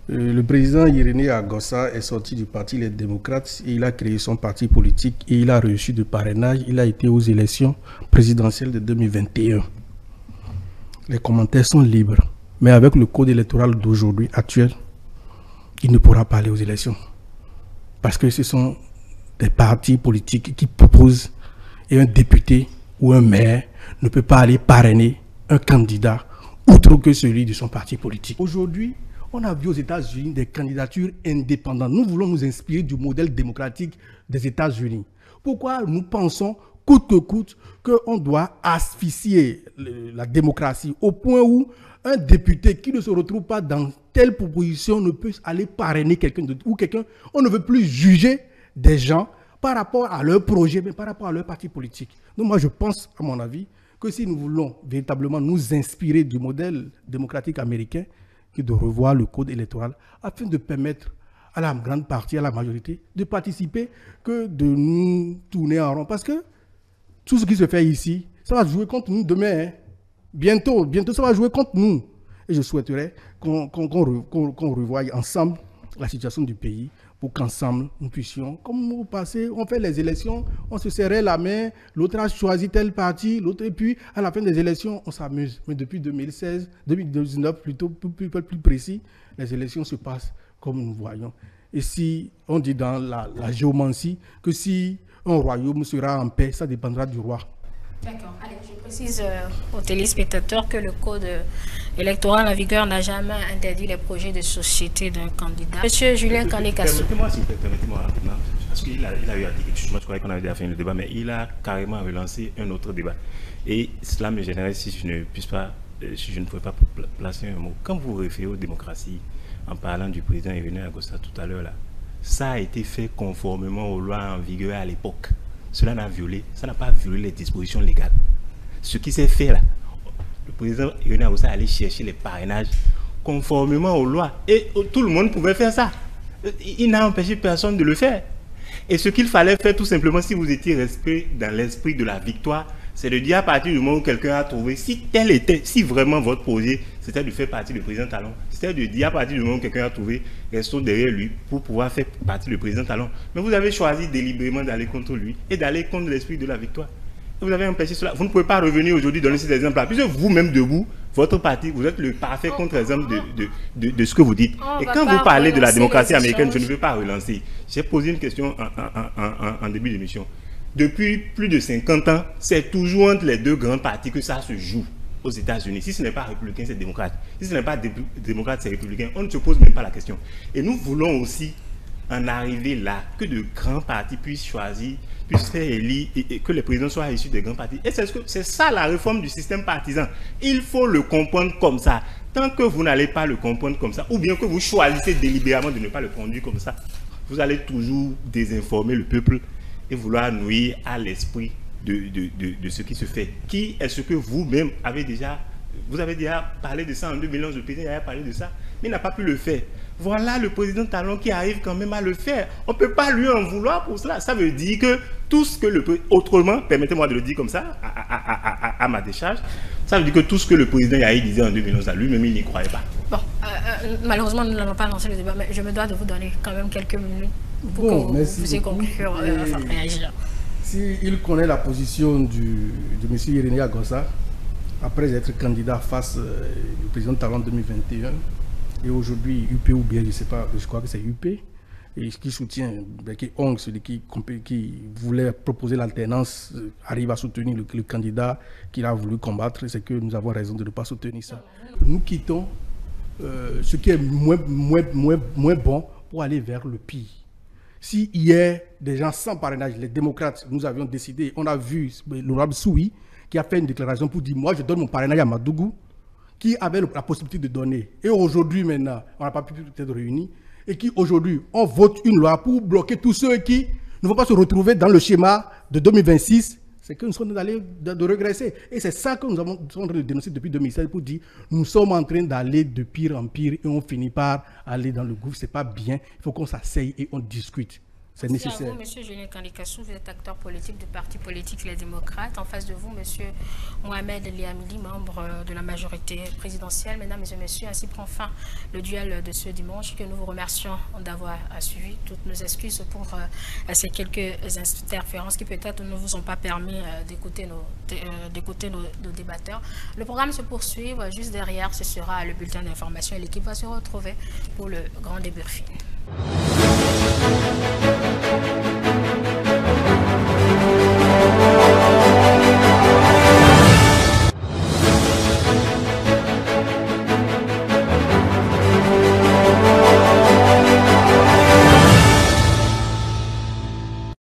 Le président Irénée Agossa est sorti du parti Les Démocrates et il a créé son parti politique et il a reçu de parrainage. Il a été aux élections présidentielles de 2021. Les commentaires sont libres, mais avec le code électoral d'aujourd'hui actuel, il ne pourra pas aller aux élections. Parce que ce sont des partis politiques qui proposent et un député ou un maire ne peut pas aller parrainer un candidat autre que celui de son parti politique. Aujourd'hui, on a vu aux États-Unis des candidatures indépendantes. Nous voulons nous inspirer du modèle démocratique des États-Unis. Pourquoi nous pensons coûte que coûte qu'on doit asphyxier la démocratie au point où un député qui ne se retrouve pas dans telle proposition ne peut aller parrainer quelqu'un d'autre ou quelqu'un. On ne veut plus juger des gens par rapport à leur projet, mais par rapport à leur parti politique. Donc moi, je pense, à mon avis, que si nous voulons véritablement nous inspirer du modèle démocratique américain, que de revoir le code électoral afin de permettre à la grande partie, à la majorité, de participer que de nous tourner en rond. Parce que tout ce qui se fait ici, ça va jouer contre nous demain. Hein. Bientôt, ça va jouer contre nous. Et je souhaiterais qu'on revoie ensemble la situation du pays pour qu'ensemble, nous puissions, comme au passé, on fait les élections, on se serrait la main, l'autre a choisi tel parti, l'autre, et puis à la fin des élections, on s'amuse. Mais depuis 2016, 2019, plutôt plus précis, les élections se passent comme nous voyons. Et si on dit dans la géomancie que si un royaume sera en paix, ça dépendra du roi. D'accord. Allez, je précise aux téléspectateurs que le code électoral en vigueur n'a jamais interdit les projets de société d'un candidat. Monsieur Julien Kandé-Kassou. Permettez-moi rapidement, parce qu'il a eu à dire quelque chose, je croyais qu'on avait déjà fini le débat, mais il a carrément relancé un autre débat. Et cela me gênerait si je ne pouvais pas placer un mot. Quand vous vous référez aux démocraties, en parlant du président Irénée Agossa tout à l'heure, là, ça a été fait conformément aux lois en vigueur à l'époque. Cela n'a pas violé les dispositions légales. Ce qui s'est fait là, le président Irénée Agossa allait chercher les parrainages conformément aux lois. Et tout le monde pouvait faire ça. Il n'a empêché personne de le faire. Et ce qu'il fallait faire tout simplement, si vous étiez resté dans l'esprit de la victoire, c'est de dire à partir du moment où quelqu'un a trouvé, si vraiment votre projet, c'était de faire partie du président Talon, c'était de dire à partir du moment où quelqu'un a trouvé, restons derrière lui pour pouvoir faire partie du président Talon. Mais vous avez choisi délibérément d'aller contre lui et d'aller contre l'esprit de la victoire. Et vous avez empêché cela. Vous ne pouvez pas revenir aujourd'hui donner ces exemples-là. Puisque vous-même debout, votre parti, vous êtes le parfait contre-exemple de ce que vous dites. Et quand vous parlez de la démocratie américaine, je ne veux pas relancer. J'ai posé une question en début d'émission. Depuis plus de 50 ans, c'est toujours entre les deux grands partis que ça se joue aux États-Unis. Si ce n'est pas républicain, c'est démocrate. Si ce n'est pas démocrate, c'est républicain. On ne se pose même pas la question. Et nous voulons aussi en arriver là, que de grands partis puissent choisir, puissent faire élire et que les présidents soient issus des grands partis. Et c'est ça la réforme du système partisan. Il faut le comprendre comme ça. Tant que vous n'allez pas le comprendre comme ça, ou bien que vous choisissez délibérément de ne pas le conduire comme ça, vous allez toujours désinformer le peuple et vouloir nuire à l'esprit de ce qui se fait. Qui est ce que vous-même avez déjà... Vous avez déjà parlé de ça en 2011, le président a parlé de ça, mais il n'a pas pu le faire. Voilà le président Talon qui arrive quand même à le faire. On ne peut pas lui en vouloir pour cela. Ça veut dire que tout ce que le président... Autrement, permettez-moi de le dire comme ça, à ma décharge, ça veut dire que tout ce que le président Yahi disait en 2011, à lui-même, il n'y croyait pas. Bon, malheureusement, nous n'allons pas lancer le débat, mais je me dois de vous donner quand même quelques minutes pour que vous puissiez conclure, enfin réagir. S'il connaît la position de M. Irénée Agossa, après être candidat face au président Talon 2021, et aujourd'hui UP ou bien je ne sais pas, je crois que c'est UP, et qui soutient, qui Ong, celui qui voulait proposer l'alternance, arrive à soutenir le candidat qu'il a voulu combattre, c'est que nous avons raison de ne pas soutenir ça. Nous quittons ce qui est moins bon pour aller vers le pire. Si hier, des gens sans parrainage, les démocrates, nous avions décidé, on a vu l'honorable Soui qui a fait une déclaration pour dire « moi je donne mon parrainage à Madougou », qui avait la possibilité de donner. Et aujourd'hui maintenant, on n'a pas pu être réunis, et qui aujourd'hui, on vote une loi pour bloquer tous ceux qui ne vont pas se retrouver dans le schéma de 2026, c'est que nous sommes allés de régresser. Et c'est ça que nous sommes en train de dénoncer depuis 2016 pour dire nous sommes en train d'aller de pire en pire et on finit par aller dans le gouffre. Ce n'est pas bien. Il faut qu'on s'asseye et on discute. C'est nécessaire. À vous, M. Julien Kandikassou, vous êtes acteur politique du parti politique Les Démocrates. En face de vous, M. Mohamed Liamili, membre de la majorité présidentielle. Mesdames et messieurs, ainsi prend fin le duel de ce dimanche que nous vous remercions d'avoir suivi. Toutes nos excuses pour ces quelques interférences qui peut-être ne vous ont pas permis d'écouter nos débatteurs. Le programme se poursuit. Juste derrière, ce sera le bulletin d'information et l'équipe va se retrouver pour le grand débriefing.